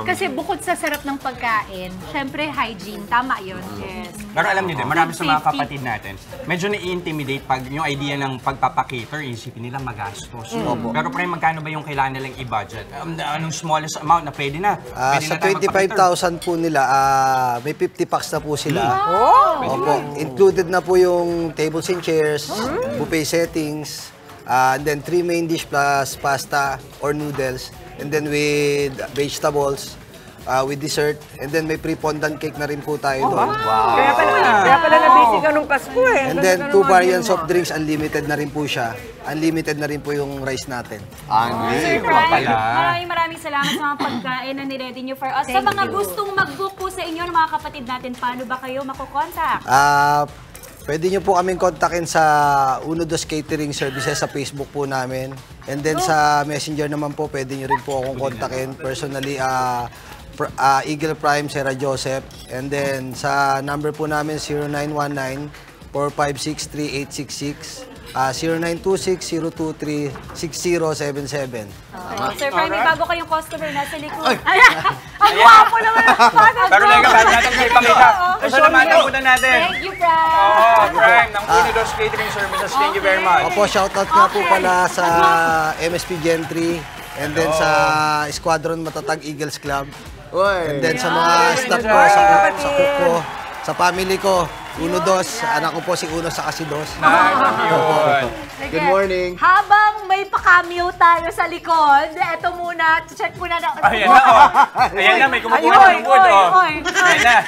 kasi bukod sa sarap ng pagkain, syempre hygiene, tama yun. Yes. Pero alam niyo din, marami sa mga kapatid natin, medyo na-intimidate pag yung idea ng pagpapakater, isipin nila magastos. Pero pre, magkano ba yung kailangan nilang i-budget? Anong smallest amount na pwede na? Sa 25,000 po nila, may 50 packs na po sila. Opo. Included na po yung tables and chairs, buffet settings, and then 3 main dish plus pasta or noodles, and then with vegetables, with dessert, and then may pre-fondant cake na rin po tayo doon. Kaya pala na-busy ka nung Pasko eh. And then 2 variants of drinks, unlimited na rin po siya. Unlimited na rin po yung rice natin. Sir Prime, maraming salamat sa mga pagkain na niready nyo for us. Sa mga gustong mag-book po sa inyo ng mga kapatid natin, paano ba kayo makukontak? Pwede nyo po kaming kontakin sa Uno Dos Catering Services sa Facebook po namin. And then sa Messenger naman po, pwede nyo rin po akong kontakin. Personally, Eagle Prime, Sarah Joseph. And then sa number po namin 0919-456-3866. 0926-023-6077. Sir Prime, may bago kayong customer nasa likod. Ang gwapo naman. Pero Lega, bago natin kayo ipakita. Gusto naman ang muna natin. Thank you, Prime. Oo, Prime, ng Unidos Catering Services. Thank you very much. Opo, shoutout nga po pala sa MSP Gentry and then sa Squadron Matatag Eagles Club. And then sa mga staff ko, sa cook ko, sa family ko, Uno Dos, anak ko po si Uno sa si Dos. Good morning. Habang may pa-cameo tayo sa likod, eto muna, check muna na. Ayan na, Ayan na, may kumukuha ng wood, Ayan na.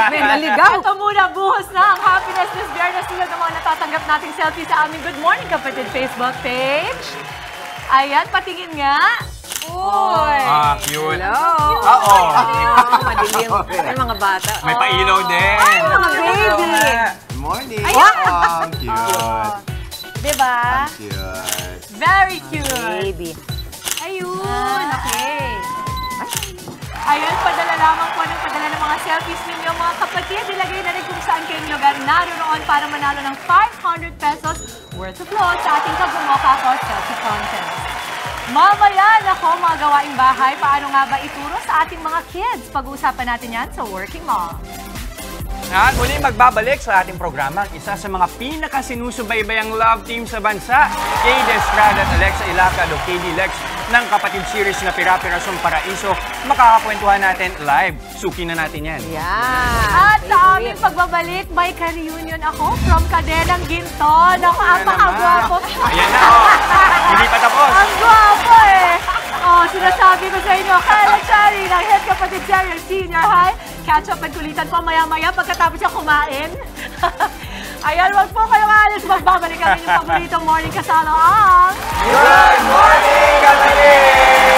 May naligaw. Ito muna, buhos na ang happiness this Biyernes tulad ng mga natatanggap nating selfie sa aming Good Morning Kapatid Facebook page. Ayan, patingin nga. Uy! Cute. Hello. Madilim. May mga bata. May pailaw din. Ay, mga baby. Good morning. Cute. Diba? Cute. Very cute. Baby. Ayun, okay. Ayun, padala lamang po ng padala ng mga selfies ninyo, mga kapatid. Ilagay na rin kung saan kayong lugar naroon para manalo ng 500 pesos worth of load sa ating Kagumoka Ko Selfie Contest. Mamaya, nako, mga gawaing bahay, paano nga ba ituro sa ating mga kids? Pag-uusapan natin yan sa Working Mom. At muli magbabalik sa ating programa ang isa sa mga pinakasinusubaybayang love team sa bansa, KD Estrada at Alexa Ilacad o KD Lex ng kapatid series na Pira-Pirasong Paraiso. Makakakwentuhan natin live. Suki na natin yan. At sa aming pagbabalik, may ka-reunion ako from Kadenang Ginto. Naku, ang pakagwapo. Ayan na, Hindi pa tapos. Ang gwapo sinasabi ko sa inyo, Kyle Cherry ng Hit Kapatid Series Senior High. Catch up at kulitan po maya-maya pagkatapos siya kumain. Ayan, wag po kayong alis. Magbabalik ang inyong paboritong morning kasalo ang... Good Morning Kapatid!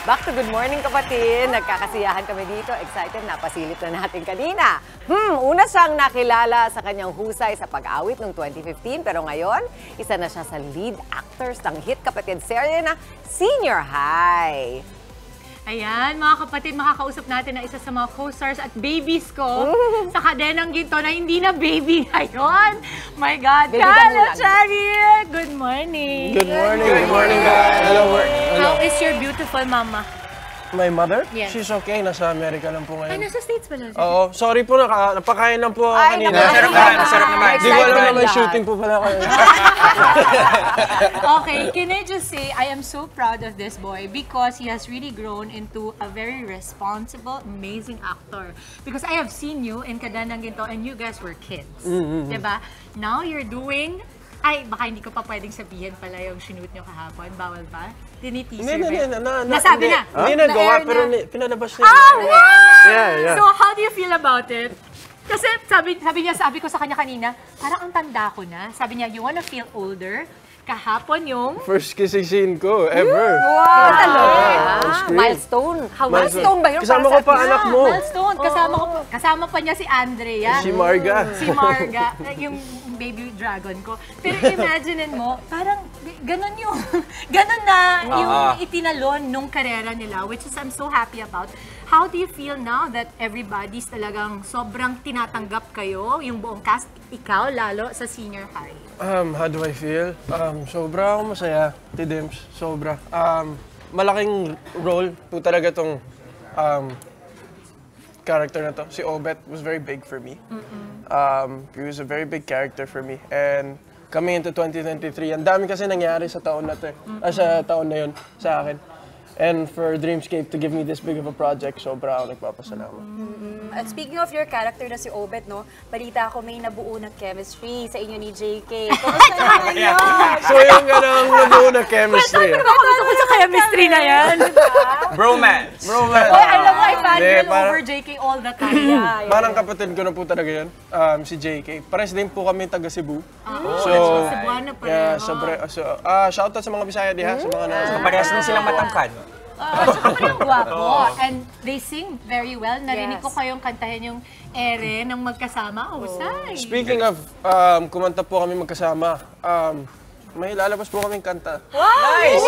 Back to Good Morning Kapatid. Nagkakasiyahan kami dito. Excited na pasilip na natin kanina. Una siyang nakilala sa kanyang husay sa pag-awit noong 2015. Pero ngayon, isa na siya sa lead actors ng hit kapatid serye na Senior High. Ayan, mga kapatid, makakausap natin na isa sa mga co-stars at babies ko sa Kadenang Ginto na hindi na baby ngayon. My God, Kyle Cherry! Good morning! Good morning! Good morning, guys! Hello! How is your beautiful mama? My mother? Yeah. She's okay. Nasa Amerika lang po ngayon. Ay, nasa States pala siya? Oo. Sorry po, napakain lang po kanina. Masarap naman. Hindi ko alam naman shooting po pala kayo. Okay, can I just say, I am so proud of this boy because he has really grown into a very responsible, amazing actor. Because I have seen you in Kadenang Ginto and you guys were kids. Diba? Now you're doing... Ay, baka hindi ko pa pwedeng sabihin pala yung shoot nyo kahapon. Bawal ba? Tiniteaser ba? Nasabi na. Hindi nagawa, pero pinalabas niya. Ah, wow! Yeah. So, how do you feel about it? Kasi sabi ko sa kanya kanina, parang ang tanda ko na. Sabi niya, you wanna feel older? Kahapon yung... First kissing scene ko ever. Wow! Milestone. Milestone ba yun? Kasama ko pa anak mo. Milestone. Kasama pa niya si Andrea. Si Marga. Si Marga. Yung baby dragon ko. Pero imaginein mo, parang ganun na yung itinalon nung karera nila, which is I'm so happy about. How do you feel now that everybody's talagang sobrang tinatanggap kayo, yung buong cast, ikaw lalo sa Senior High? How do I feel? Sobra ako masaya, Tidims. Sobra. Malaking role po talaga tong character na to. Si Obet was very big for me. He was a very big character for me. And coming into 2023, ang dami kasi nangyari sa taon na to sa taon na yun sa akin. And for Dreamscape to give me this big of a project, sobra ako nagpapasalamat. At speaking of your character na si Obet, no, balita ko may nabuo na chemistry sa inyo ni JK. Kumusta naman yun? So yung ganang nabuo na chemistry. Gusto ko sa chemistry na yan. Bromance. Bromance. Oy, alam mo, I fan Hindi, over JK all the time. Yeah. Parang kapatid ko na po talaga yun, si JK. Pares din po kami taga Cebu. So, Cebuano pa yeah, rin. shoutout sa mga Bisaya diha, sa mga Parehas din silang matangkad. Tsaka parang gwapo. And they sing very well. Narinig ko kayong kantahin yung ere ng magkasama. Usay. Speaking of, kumanta po kami magkasama, may lalabas po kaming kanta. Nice!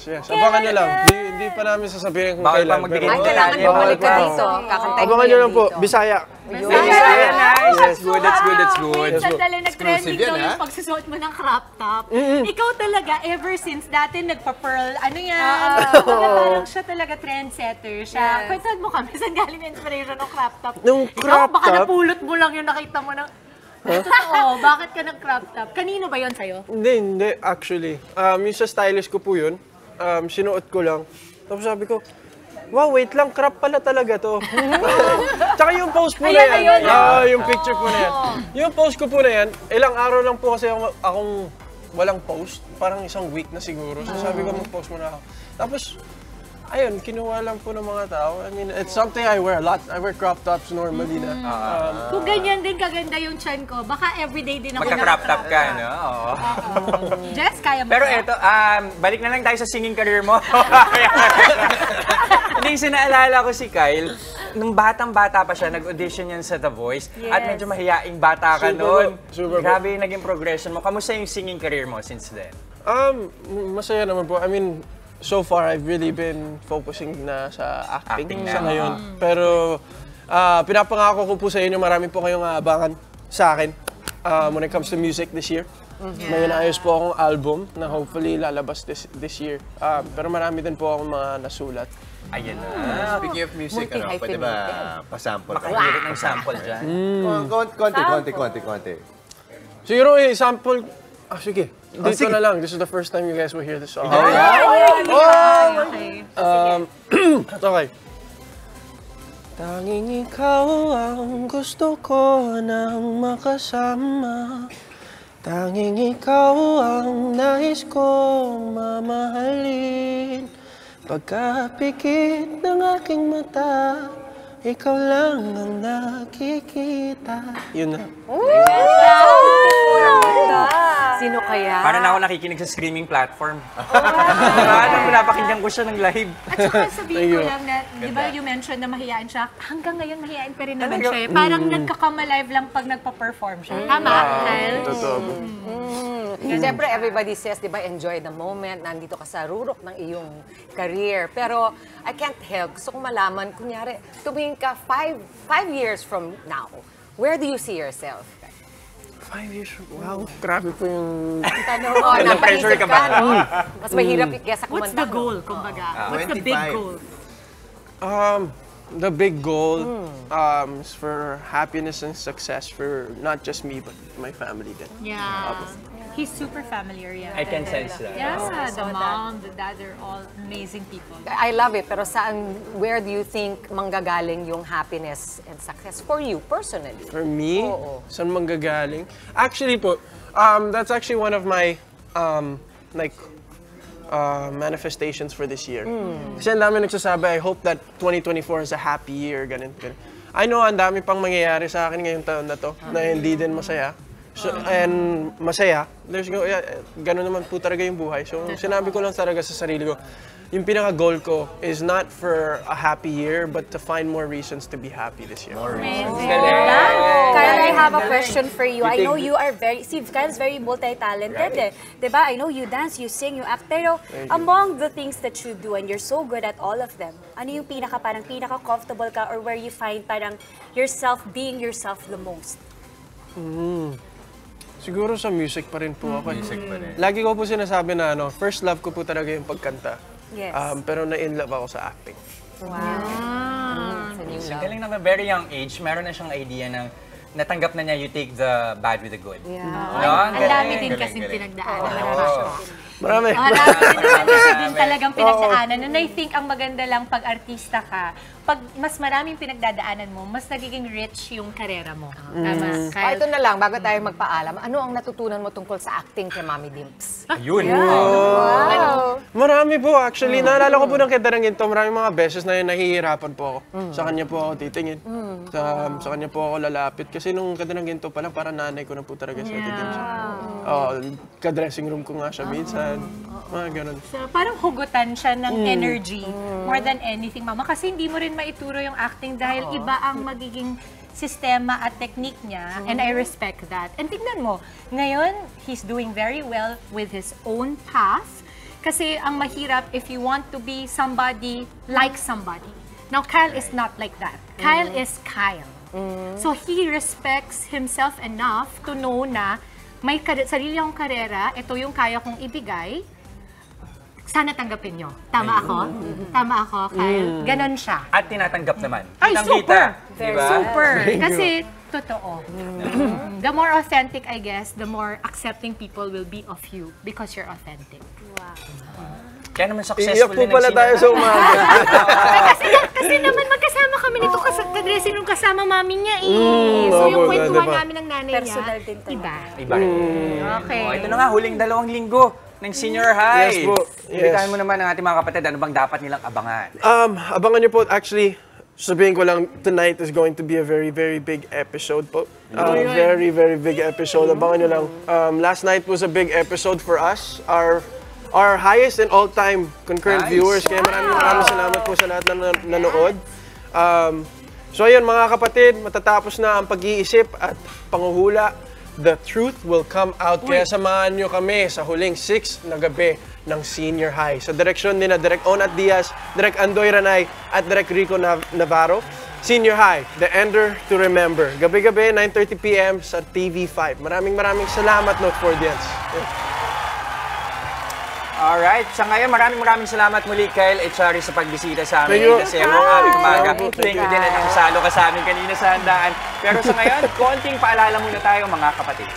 Yes. Abangan nyo lang. Hindi pa namin sasabihin kung kailan. Ay, kailangan bumalik ka dito. Kakantahin mo Abangan nyo lang po, dito. Bisaya. Bisaya, nice. That's good, that's good, that's good. Sandali, nag-trending daw yung pagsusuot mo ng crop top. Ikaw talaga, ever since dati nagpa-pearl, ano yan? Parang siya talaga trendsetter siya. Kwentuhan mo kami, saan galing yung inspiration ng crop top? Nung crop Baka top? napulot mo lang yung nakita mo ng... Totoo, bakit ka nag-crop top? Kanino ba yon sa'yo? Hindi, actually. Yung sa stylist ko po yun, sinuot ko lang. Tapos sabi ko, wow, wait lang, crop pala talaga to. Tsaka yung post po na yan. Yung picture po na yan. Yung post ko po na yan, ilang araw lang po kasi akong walang post. Parang isang week na siguro. So sabi ko, mag-post muna ako. Tapos, ayun, kinuha lang po ng mga tao. I mean, it's something I wear a lot. I wear crop tops normally na. Kung ganyan din kaganda yung chan ko, baka everyday din ako Magka-crop top ka, no? Jess, kaya mo. Pero eto, balik na lang tayo sa singing career mo. Hindi, sinaalala ko si Kyle, nung batang-bata pa siya, nag-audition yan sa The Voice. At medyo mahiyaing bata ka noon. Grabe yung naging progression mo. Kamusta yung singing career mo since then? Masaya naman po. I mean, so far, I've really been focusing na sa acting sa ngayon. Pero pinapangako ko po sa inyo, marami po kayong aabangan sa akin when it comes to music this year. May naayos po akong album na hopefully lalabas this year. Pero marami din po akong mga nasulat. Ayan na. Speaking of music, pwede ba pa-sample? Makahirit ng sample dyan. Konti. Siguro sample. Sige. Dito na lang. This is the first time you guys will hear this song. Okay. Tanging ikaw ang gusto ko nang makasama. Tanging ikaw ang nais kong mamahalin. Pagkapikit ng aking mata, ikaw lang ang nakikita. Yun na. Sino kaya? Parang na ako nakikinig sa streaming platform. Parang napakinggan ko siya ng live. At saka sabihin ko lang na, di ba you mentioned na mahihain siya, hanggang ngayon mahihain pa rin naman siya. Parang nagkakama-live lang pag nagpa-perform siya. Tama, Kyle? Totoo. Siyempre, everybody says, di ba, enjoy the moment, nandito ka sa rurok ng iyong career. Pero I can't help, gusto kong malaman, kunyari, tumingin ka 5 years from now, where do you see yourself? 5 years from wow, grabe po yung... Tanong mo, napaisip ka, no? Mas mahirap sa kumanta. What's the goal, kumbaga? What's the big goal? The big goal is for happiness and success for not just me, but my family then. Yeah. He's super familiar, yeah. I can sense that. Yeah, the mom, the dad, they're all amazing people. I love it, pero where do you think manggagaling yung happiness and success for you, personally? For me? Saan manggagaling? Actually po, that's actually one of my, manifestations for this year. Kasi ang dami nagsasabi, I hope that 2024 is a happy year, ganun. I know, ang dami pang mangyayari sa akin ngayong taon na to, na hindi din masaya. So, and masaya, gano'n naman po talaga yung buhay. So, sinabi ko lang talaga sa sarili ko, yung pinaka-goal ko is not for a happy year, but to find more reasons to be happy this year. Kyle, I have a question for you. I know you are Kyle's very multi-talented. Diba? I know you dance, you sing, you act. Pero among the things that you do, and you're so good at all of them, ano yung pinaka-comfortable ka or where you find parang yourself being yourself the most? Siguro sa music pa rin po ako. Lagi ko po sinasabi na first love ko po talaga yung pagkanta. Yes. Pero na-in love ako sa acting. Wow. Galing naman, very young age, meron na siyang idea ng natanggap na niya, you take the bad with the good. Yeah. Ang dami din kasing pinagdaanan. Marami. Marami din talagang pinagdaanan. And I think ang maganda lang pag artista ka, pag mas maraming pinagdadaanan mo, mas nagiging rich yung karera mo. Tama. Kaya ito na lang, bago tayo magpaalam, ano ang natutunan mo tungkol sa acting kay Mami Dimps? Ayun. Wow. Marami po actually. Naalala ko po ng Kedarang Ginto, maraming mga beses na nahihirapan po ako. Sa kanya po ako titingin. Sa kanya po ako lalapit. Kasi nung Kedarang Ginto pa lang, parang nanay ko na po talaga si Ate Dimps. Ka-dressing room ko nga siya minsan. Mga ganun. So, parang hugutan siya ng energy more than anything, Mama. Kasi hindi mo rin maituro yung acting dahil iba ang magiging sistema at technique niya, and I respect that. And tignan mo, ngayon, he's doing very well with his own path. Kasi ang mahirap if you want to be somebody like somebody. Now, Kyle is not like that. Kyle is Kyle. So, he respects himself enough to know na may sarili akong karera, ito yung kaya kong ibigay, sana tanggapin nyo. Tama ako? Tama ako, Kyle? Ganon siya. At tinatanggap naman. Ay, super! Diba? Super! Kasi, totoo. The more authentic, I guess, the more accepting people will be of you because you're authentic. Wow. Kaya naman successful iiyak po pala tayo sa umaga. kasi naman magkasama kami nito ka-dressing room kasama mami niya So yung kwentuhan namin ng nanay niya, iba. Iba. Okay. Ito na nga, huling 2 linggo ng senior high. Yes po. Ibitahan mo naman ang ating mga kapatid, ano bang dapat nilang abangan? Abangan niyo po, actually, sabihin ko lang, tonight is going to be a very, very big episode po. Very, very big episode. Abangan niyo lang. Last night was a big episode for us. Our highest and all-time concurrent viewers. Kaya maraming salamat po sa lahat na nanood. So ayun mga kapatid, matatapos na ang pag-iisip at panguhula. The truth will come out. Kaya samahan nyo kami sa huling 6 na gabi ng senior high. Sa direksyon ni Direk Onat Diaz, Direk Andoy Ranay at Direk Rico Navarro. Senior High, The Ender to Remember. Gabi-gabi, 9:30 p.m. sa TV5. Maraming salamat, Note 4Dians. Alright, sa ngayon maraming salamat muli Kyle Echari sa pagbisita sa amin. Thank you. Kasi mo aming umaga. Thank you din at ang salo ka sa amin kanina sa handaan. Pero sa ngayon, konting paalala muna tayo mga kapatid.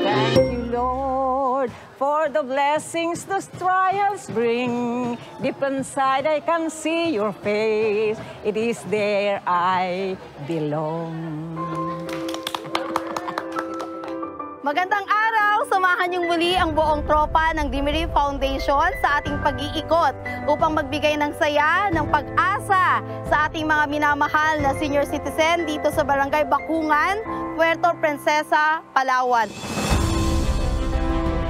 Thank you, Lord, for the blessings those trials bring. Deep inside I can see your face. It is there I belong. Magandang araw! Samahan niyong muli ang buong tropa ng Dimery Foundation sa ating pag-iikot upang magbigay ng saya, ng pag-asa sa ating mga minamahal na senior citizen dito sa Barangay Bakungan, Puerto Princesa, Palawan.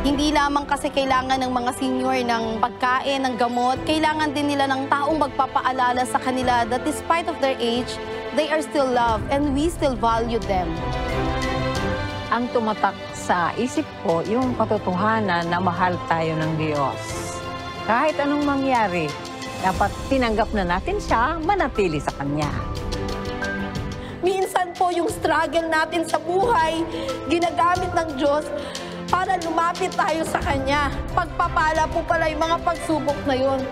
Hindi lamang kasi kailangan ng mga senior ng pagkain, ng gamot, kailangan din nila ng taong magpapaalala sa kanila that despite of their age, they are still loved and we still value them. Ang tumatak sa isip ko, yung katotohanan na mahal tayo ng Diyos. Kahit anong mangyari, dapat tinanggap na natin siya, manatili sa Kanya. Minsan po yung struggle natin sa buhay, ginagamit ng Diyos para lumapit tayo sa Kanya. Pagpapala po pala yung mga pagsubok na yun.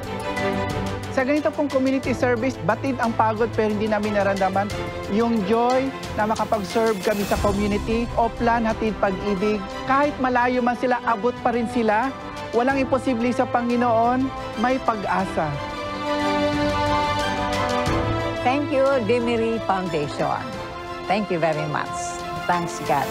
Sa ganito pong community service, batid ang pagod pero hindi namin naramdaman yung joy na makapag-serve kami sa community. Oplan, hatid pag-ibig. Kahit malayo man sila, abot pa rin sila. Walang imposible sa Panginoon, may pag-asa. Thank you, Dimery Foundation. Thank you very much. Thanks, God.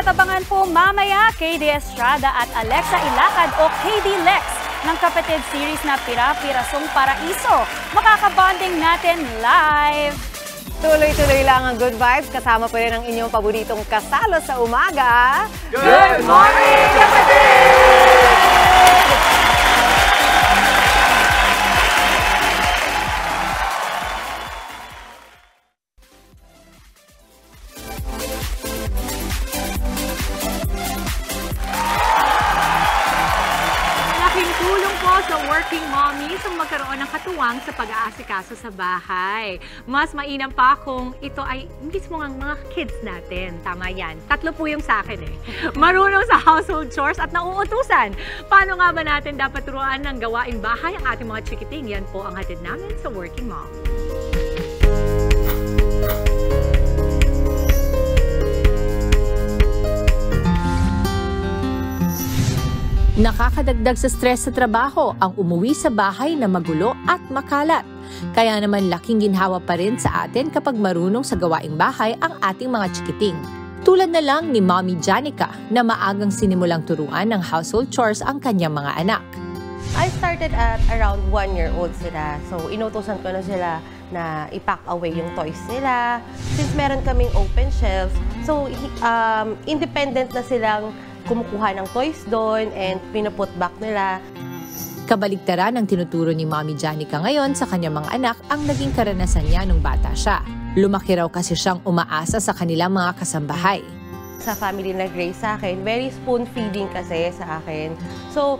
Natabangan po mamaya KD Estrada at Alexa Ilacad o KD Lex ng kapatid series na Pira-Pirasong Paraiso. Makakabonding natin live! Tuloy-tuloy lang ang good vibes. Kasama pa rin ang inyong paboritong kasalo sa umaga. Good morning, kapatid! Working mommies ang magkaroon ng katuwang sa pag-aasikaso sa bahay. Mas mainam pa kung ito ay mismo ang mga kids natin. Tama yan. 3 po yung sa akin eh. Marunong sa household chores at nauutusan. Paano nga ba natin dapat turuan ng gawaing bahay ang ating mga chikiting? Yan po ang hatid namin sa Working Mom. Nakakadagdag sa stress sa trabaho ang umuwi sa bahay na magulo at makalat. Kaya naman laking ginhawa pa rin sa atin kapag marunong sa gawaing bahay ang ating mga chikiting. Tulad na lang ni Mommy Janica na maagang sinimulang turuan ng household chores ang kanyang mga anak. I started at around 1-year-old sila. So, inutusan ko na sila na i-pack away yung toys nila. Since meron kaming open shelves, so independent na silang kumukuha ng toys doon and pinuput back nila. Kabaligtaran ang tinuturo ni Mommy Janica ngayon sa kanyang mga anak ang naging karanasan niya nung bata siya. Lumaki raw kasi siyang umaasa sa kanilang mga kasambahay. Sa family na Grace sa akin, very spoon-feeding kasi sa akin. So,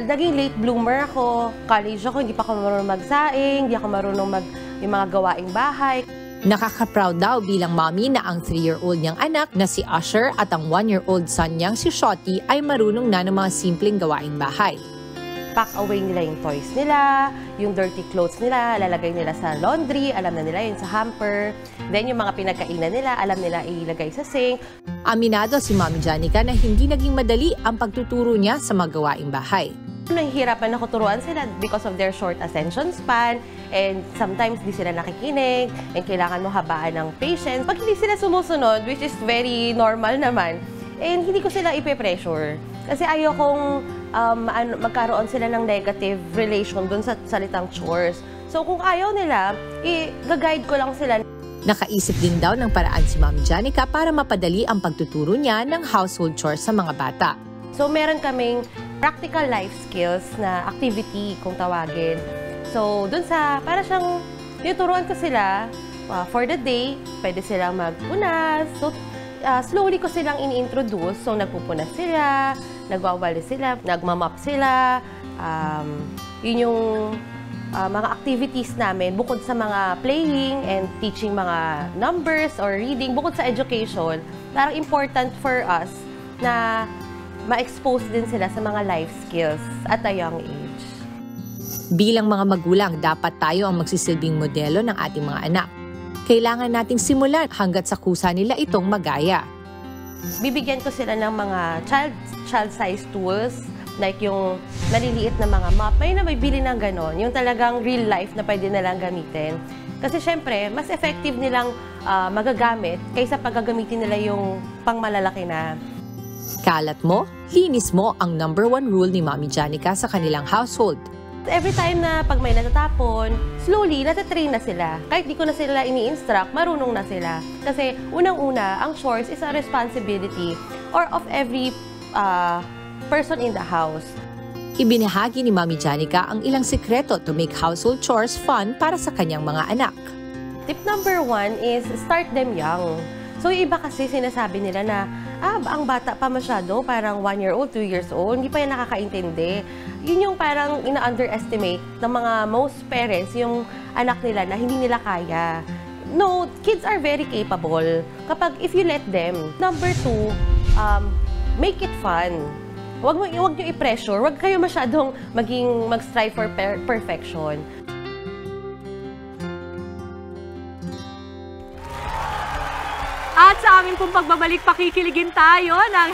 naging late bloomer ako. College ako, hindi pa ako marunong magsaing, hindi ako marunong yung mga gawaing bahay. Nakaka-proud daw bilang mommy na ang 3-year-old niyang anak na si Usher at ang 1-year-old son niyang si Shotty ay marunong na ng mga simpleng gawaing bahay. Pack away nila yung toys nila, yung dirty clothes nila, lalagay nila sa laundry, alam na nila yun sa hamper. Then yung mga pinagkainan nila, alam nila ilagay sa sink. Aminado si Mommy Janica na hindi naging madali ang pagtuturo niya sa mga gawaing bahay. Nahihirapan ako turuan sila because of their short attention span and sometimes di sila nakikinig and kailangan mo habaan ng patience. Pag hindi sila sumusunod, which is very normal naman, and hindi ko sila ipe-pressure. Kasi ayokong magkaroon sila ng negative relation dun sa salitang chores. So kung ayaw nila, i-guide ko lang sila. Nakaisip din daw ng paraan si Mommy Janica para mapadali ang pagtuturo niya ng household chores sa mga bata. So meron kaming practical life skills na activity kung tawagin. So dun sa, para siyang tinuturuan ko sila for the day, pwede silang magpunas. So slowly ko silang ini-introduce. So nagpupunas sila, nagwawalis sila, nagmamap sila. Yun yung mga activities namin bukod sa mga playing and teaching mga numbers or reading, bukod sa education, parang important for us na ma-expose din sila sa mga life skills at a young age. Bilang mga magulang, dapat tayo ang magsisilbing modelo ng ating mga anak. Kailangan nating simulan hanggat sa kusa nila itong magaya. Bibigyan ko sila ng mga child-size tools, like yung naliliit na mga map. May nabibili ng ganon, yung talagang real life na pwede nilang gamitin. Kasi syempre, mas effective nilang magagamit kaysa paggagamitin nila yung pangmalalaki na. Kalat mo, linis mo ang #1 rule ni Mommy Janica sa kanilang household. Every time na pag may natatapon, slowly, natatrain na sila. Kahit di ko na sila ini-instruct, marunong na sila. Kasi unang-una, ang chores is a responsibility or of every person in the house. Ibinahagi ni Mommy Janica ang ilang sekreto to make household chores fun para sa kanyang mga anak. Tip #1 is start them young. So, yung iba kasi sinasabi nila na, ang bata pa masyado, parang 1-year-old, 2 years old, hindi pa yan nakakaintindi. Yun yung parang ina-underestimate ng mga most parents, yung anak nila na hindi nila kaya. No, kids are very capable kapag if you let them. #2, make it fun. Huwag nyo i-pressure, huwag kayo masyadong mag-strive for perfection. At sa amin pong pagbabalik, pakikiligin tayo ng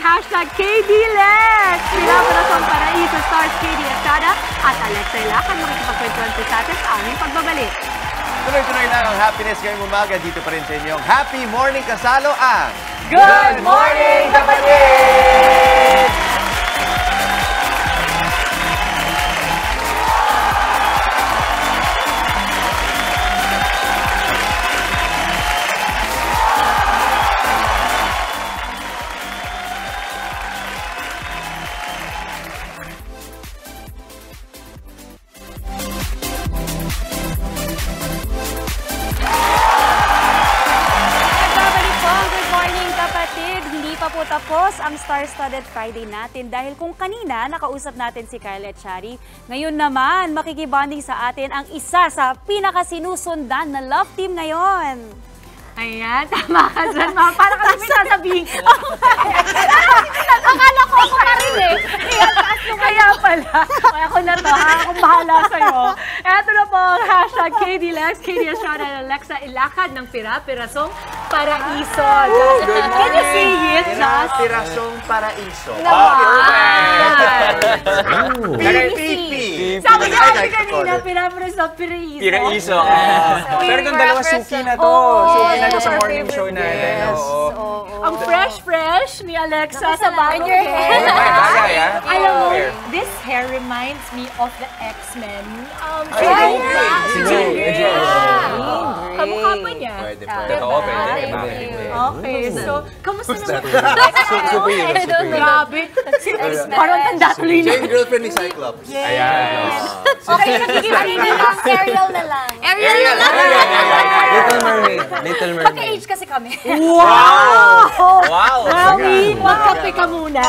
#KDLex. Pinaparasong Paraiso stars KD Estrada at Alexa Ilacan makikipagkwentuhan sa atin sa aming pagbabalik. Tuloy-tuloy lang ang happiness ngayong umaga. Dito pa rin sa inyong Happy Morning Kasalo ang Good Morning Kapatid! Tapos ang Star-Studded Friday natin dahil kung kanina nakausap natin si Kyle at Shari, ngayon naman makikibonding sa atin ang isa sa pinakasinusundan na love team ngayon. Ayan, tama ka dyan, ma. Parang kasi may sasabihin ko. Akala ko ako pa rin eh. Kaya pala. Kaya ako na to, ha? Akong bahala sa'yo. Eto na po ang #KDLex, KD Estrada at Alexa Ilacan ng Pira-Pirasong Paraiso. Oh, good Can you say it, Joss? Pira-pirasong paraiso. Pipi. Sabi niya kasi kanina, pirapraso, piraiso. Piraiso. Pero itong dalawa suki na to. Suki na to sa morning show natin. Ang fresh ni Alexa sa bagong hair. Alam mo, this hair reminds me of the X-Men. Kamukha pa niya. Pwede. Okay, so, kamusta naman? Grabe. Parang tanda tuloy na. Siya yung girlfriend ni Cyclops. Ayan. Okay, nagiging Ariel na lang. Ariel na lang. Little Mermaid. Pagka-age kasi kami. Wow! Rawi, magkape ka muna.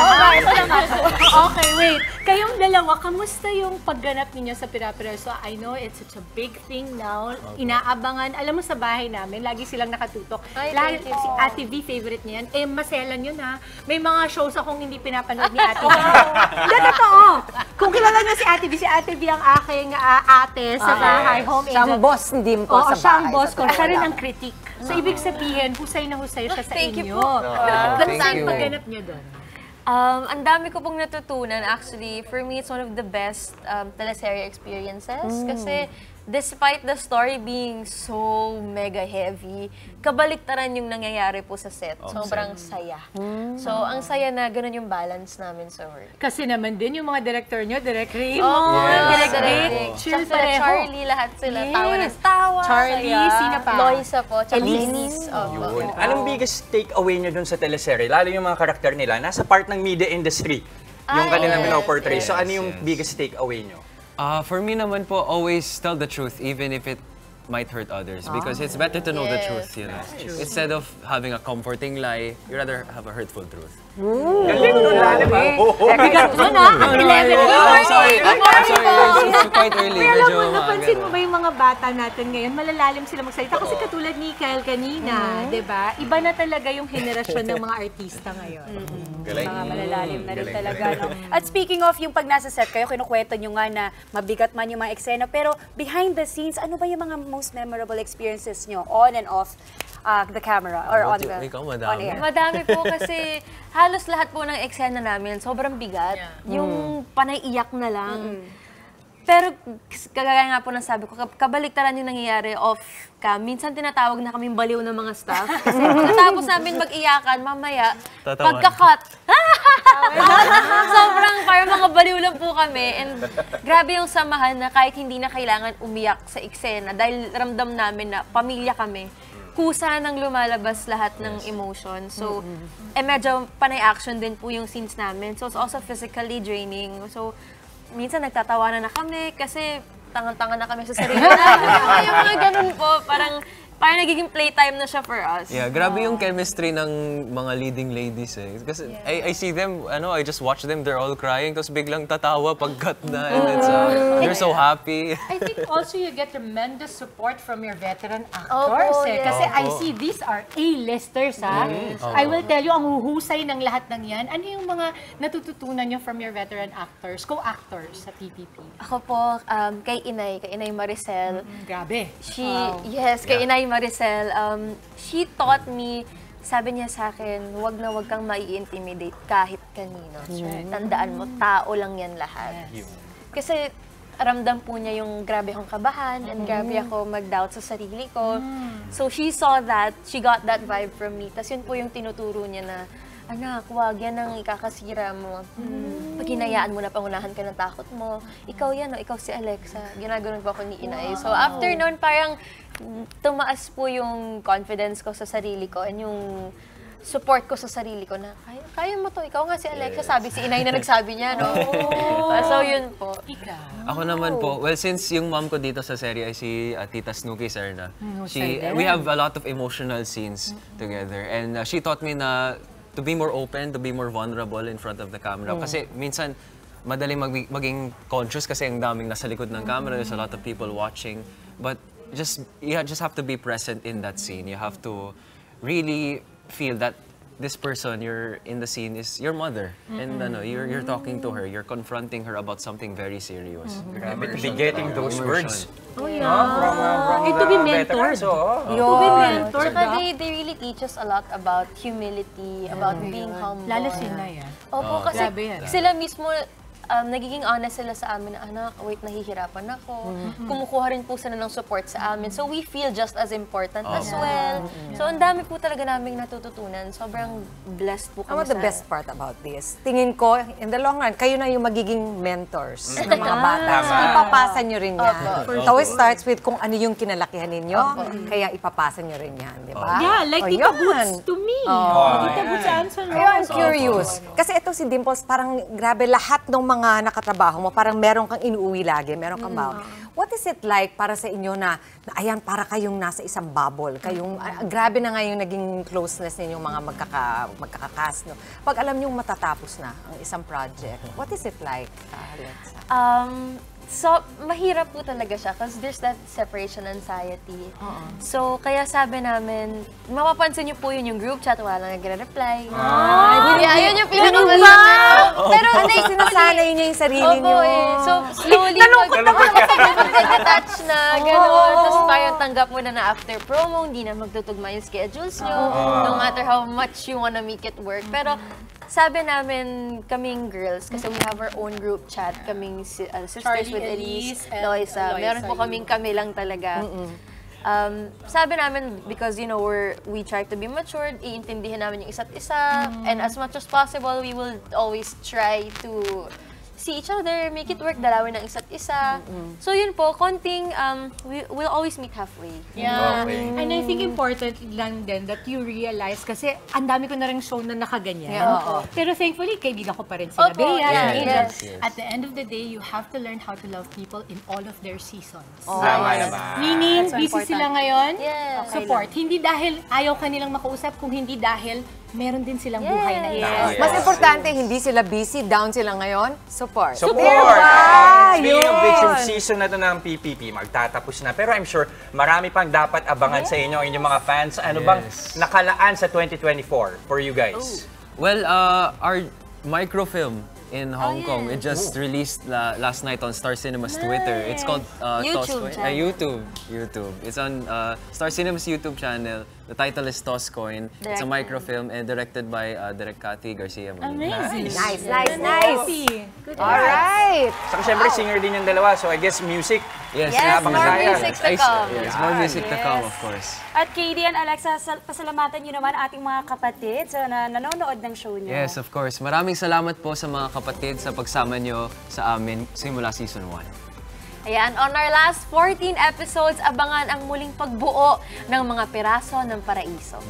Okay, wait. Kayong dalawa, kamusta yung pagganap ninyo sa Pira-Piraso? I know it's such a big thing now. Inaabangan. Alam mo sa bahay namin, lagi silang nakatutok. Lagi si Ate V, favorite niya yan. Eh, maselan yun ha. May mga shows akong hindi pinapanood ni Ate V. Hindi, totoo. Kung kilala niyo si Ate V ang aking ate sa bahay, home agent. Siyang boss din po sa bahay. Siya ang boss ko. Siya rin ang critic. So, ibig sabihin, husay na husay siya sa inyo. Saan pagganap niyo doon? Ang dami ko pong natutunan. Actually, for me, it's one of the best teleserye experiences. Kasi despite the story being so mega heavy, kabaliktaran yung nangyayari po sa set. Sobrang saya. So, ang saya na ganun yung balance namin sa work. Kasi naman din yung mga director nyo, Direk Raymond, Direk Rick, chill pareho. Charlie, lahat sila. Tawa na tawa. Charlie, sino pa? Loisa po, tsaka Denise. Yun. Anong biggest take-away nyo dun sa teleserye? Lalo yung mga karakter nila, nasa part ng media industry. Yung kanila pinoportray. So, ano yung biggest take-away nyo? For me naman po, always tell the truth even if it might hurt others because it's better to know the truth, you know. Instead of having a comforting lie, you rather have a hurtful truth. Galing nun, lalim ha? Bigat nun ha? Ang 11. Sorry, it's quite early. Pero alam mo, napansin mo ba yung mga bata natin ngayon, malalalim sila magsalita. Kasi katulad ni Kyle kanina, di ba? Iba na talaga yung henerasyon ng mga artista ngayon. Mga malalalim na rin talaga. No? At speaking of yung pag nasa set kayo, kinukwento nyo nga na mabigat man yung mga eksena, pero behind the scenes, ano ba yung mga most memorable experiences nyo on and off the camera or on air? Madami po kasi halos lahat po ng eksena namin sobrang bigat. Yung panay iyak na lang. Pero kagaya nga po ng sabi ko, kabaliktaran yung nangyayari off-cam. Minsan tinatawag na kaming baliw ng mga staff. Kasi pagkatapos namin mag-iyakan, mamaya, pagka-cut, sobrang parang mga baliw lang po kami. And grabe yung samahan na kahit hindi na kailangan umiyak sa eksena dahil ramdam namin na pamilya kami. Kusa nang lumalabas lahat ng emotion. So, medyo panay action din po yung scenes namin. So, it's also physically draining. So, minsan nagtatawanan na kami kasi tangan-tangan na kami sa sarili namin. Yung mga ganun po, parang nagiging playtime na siya for us. Yeah, grabe yung chemistry ng mga leading ladies eh. Kasi I see them, I just watch them, they're all crying, tapos biglang tatawa pag cut na. And it's, they're so happy. I think also you get tremendous support from your veteran actors. Kasi I see these are A-listers ha. I will tell you, ang huhusay ng lahat ng yan. Ano yung mga natututunan nyo from your veteran actors, co-actors sa PPP? Ako po, kay Inay Maricel. Grabe. Kay Inay Maricel, she taught me, sabi niya sa akin, wag kang mai-intimidate kahit kanino. Tandaan mo, tao lang yan lahat. Kasi ramdam po niya yung grabe akong kabahan and grabe ako mag-doubt sa sarili ko. So she saw that, she got that vibe from me. Tapos yun po yung tinuturo niya na, anak, wag yan ang ikakasira mo. Pag hinayaan mo na pangunahan ka ng takot mo, ikaw yan o, ikaw si Alexa. Ginaganon po ako ni Inay. So after noon, parang tumaas po yung confidence ko sa sarili ko and yung support ko sa sarili ko na, kaya mo to, ikaw nga si Alexa. Sabi si Inay na nagsabi niya, no? So yun po. Ako naman po, well, since yung mom ko dito sa serye ay si Tita Snooki Serna. We have a lot of emotional scenes together and she taught me na to be more open, to be more vulnerable in front of the camera. Kasi minsan, madaling maging conscious kasi ang daming nasa likod ng camera. There's a lot of people watching. But you just have to be present in that scene. You have to really feel that this person, you're in the scene, is your mother. And you're talking to her, you're confronting her about something very serious. Grabe to be getting those words. Oh, yeah. To be mentored. To be mentored. Tsaka they really teach us a lot about humility, about being humble. Lalo sila yan. Opo, kasi sila mismo, nagiging honest sila sa amin na, anak, wait, nahihirapan ako. Kumukuha rin po sila ng support sa amin. So we feel just as important as well. So ang dami po talaga naming natututunan. Sobrang blessed po kami. Ano the best part about this? Tingin ko, in the long run, kayo na yung magiging mentors ng mga bata. Ipapasa nyo rin yan. It always starts with kung ano yung kinalakihan ninyo, kaya ipapasa nyo rin yan, di ba? Yeah, like Tita Boots to me. Tita Boots Anson. I'm curious. Kasi ito si Dimples, parang grabe lahat ng mga nakatrabaho mo, parang meron kang inuuwi lagi, meron kang bawal. What is it like para sa inyo na ayan, para kayong nasa isang bubble, kayong, grabe na nga yung naging closeness ninyong mga magkakakas, no? Pag alam nyo matatapos na ang isang project, what is it like, Alexa? So, mahirap po talaga siya kasi there's that separation anxiety. So, kaya sabi namin, mapapansin niyo po yun yung group chat, wala lang nagre-reply. Ayun yung pinaka-masama. Pero sinasanay niya yung sarili niyo. So, slowly, mag-detach na, gano'n. Tapos parang tanggap mo na after promo, hindi na magtutugma yung schedules niyo. No matter how much you wanna make it work. Pero, sabi namin, kaming girls, kasi we have our own group chat, kaming sisters with Elise, Loisa. Meron po kami lang talaga. Sabi namin, because you know, we try to be matured, iintindihan namin yung isa't isa, and as much as possible, we will always try to see each other, make it work, dalawin ng isa't isa. So yun po, konting, we'll always meet halfway. Yeah. And I think important lang din that you realize, kasi ang dami ko na rin show na nakaganyan. Pero thankfully, kaibigan ko pa rin sila. Yes. At the end of the day, you have to learn how to love people in all of their seasons. Tama naman. Meaning, busy sila ngayon, Yes. support. Hindi dahil ayaw kanilang makausap, kung hindi dahil meron din silang buhay na Yes. Mas importante, hindi sila busy, down sila ngayon, support. Support! Speaking of which, yung season na ito ng PPP, magtatapos na. Pero I'm sure, marami pang dapat abangan sa inyo, inyong mga fans. Ano bang nakalaan sa 2024 for you guys? Well, our microfilm in Hong Kong, it just released last night on Star Cinema's Twitter. It's called YouTube. It's on Star Cinema's YouTube channel. The title is Toscoin. It's a microfilm and directed by Direk Cathy Garcia Molina. Nice. Alright! Saka syempre, singer din yung dalawa. So I guess music. Yes, more music to come. Yes, more music to come, of course. At Katie and Alexa, pasalamatan niyo naman ating mga kapatid na nanonood ng show niyo. Yes, of course. Maraming salamat po sa mga kapatid sa pagsama nyo sa amin simula Season 1. Ayan, on our last 14 episodes, abangan ang muling pagbuo ng mga piraso ng paraiso.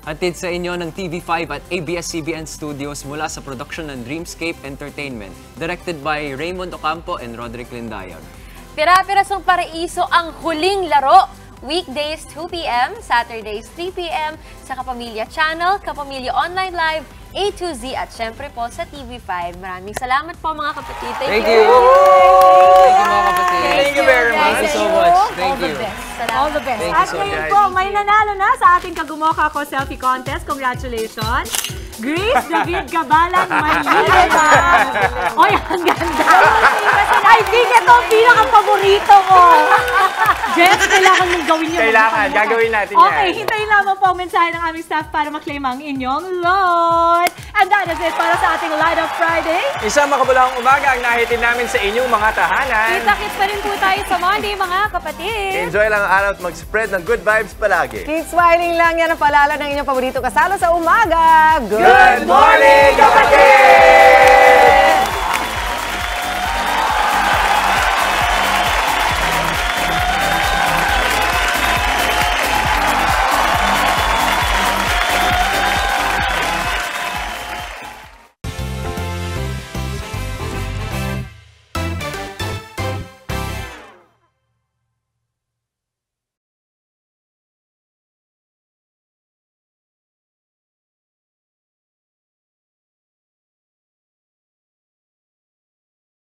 Hatid sa inyo ng TV5 at ABS-CBN Studios mula sa production ng Dreamscape Entertainment, directed by Raymond Ocampo and Roderick Lindayan. Pira-pirasong paraiso ang huling laro. Weekdays 2 p.m., Saturdays 3 p.m. sa Kapamilya Channel, Kapamilya Online Live, A to Z at syempre po sa TV5. Maraming salamat po mga kapatid. Thank you! Thank you mga kapatid. Thank you very much. Thank you so much. Thank you. All the best. At ngayon po, may nanalo na sa ating Kagumoka Ko Selfie Contest. Congratulations! Grace David Gabalan, Maynila. Oy, ang ganda. I think ito ang pinaka-paborito ko. Jeff, kailangan mong gawin yun. Kailangan, gagawin natin yan. Okay, hintayin lamang po ang mensahe ng aming staff para maklaim ang inyong lot. And that is it para sa ating Light Up Friday. Isang makabulahang umaga ang nahitin namin sa inyong mga tahanan. Kita-kits pa rin po tayo sa Monday, mga kapatid. Enjoy lang ang araw at mag-spread ng good vibes palagi. Keep smiling lang, yan ang paalala ng inyong paborito kasalo sa umaga. Good morning, kapatid!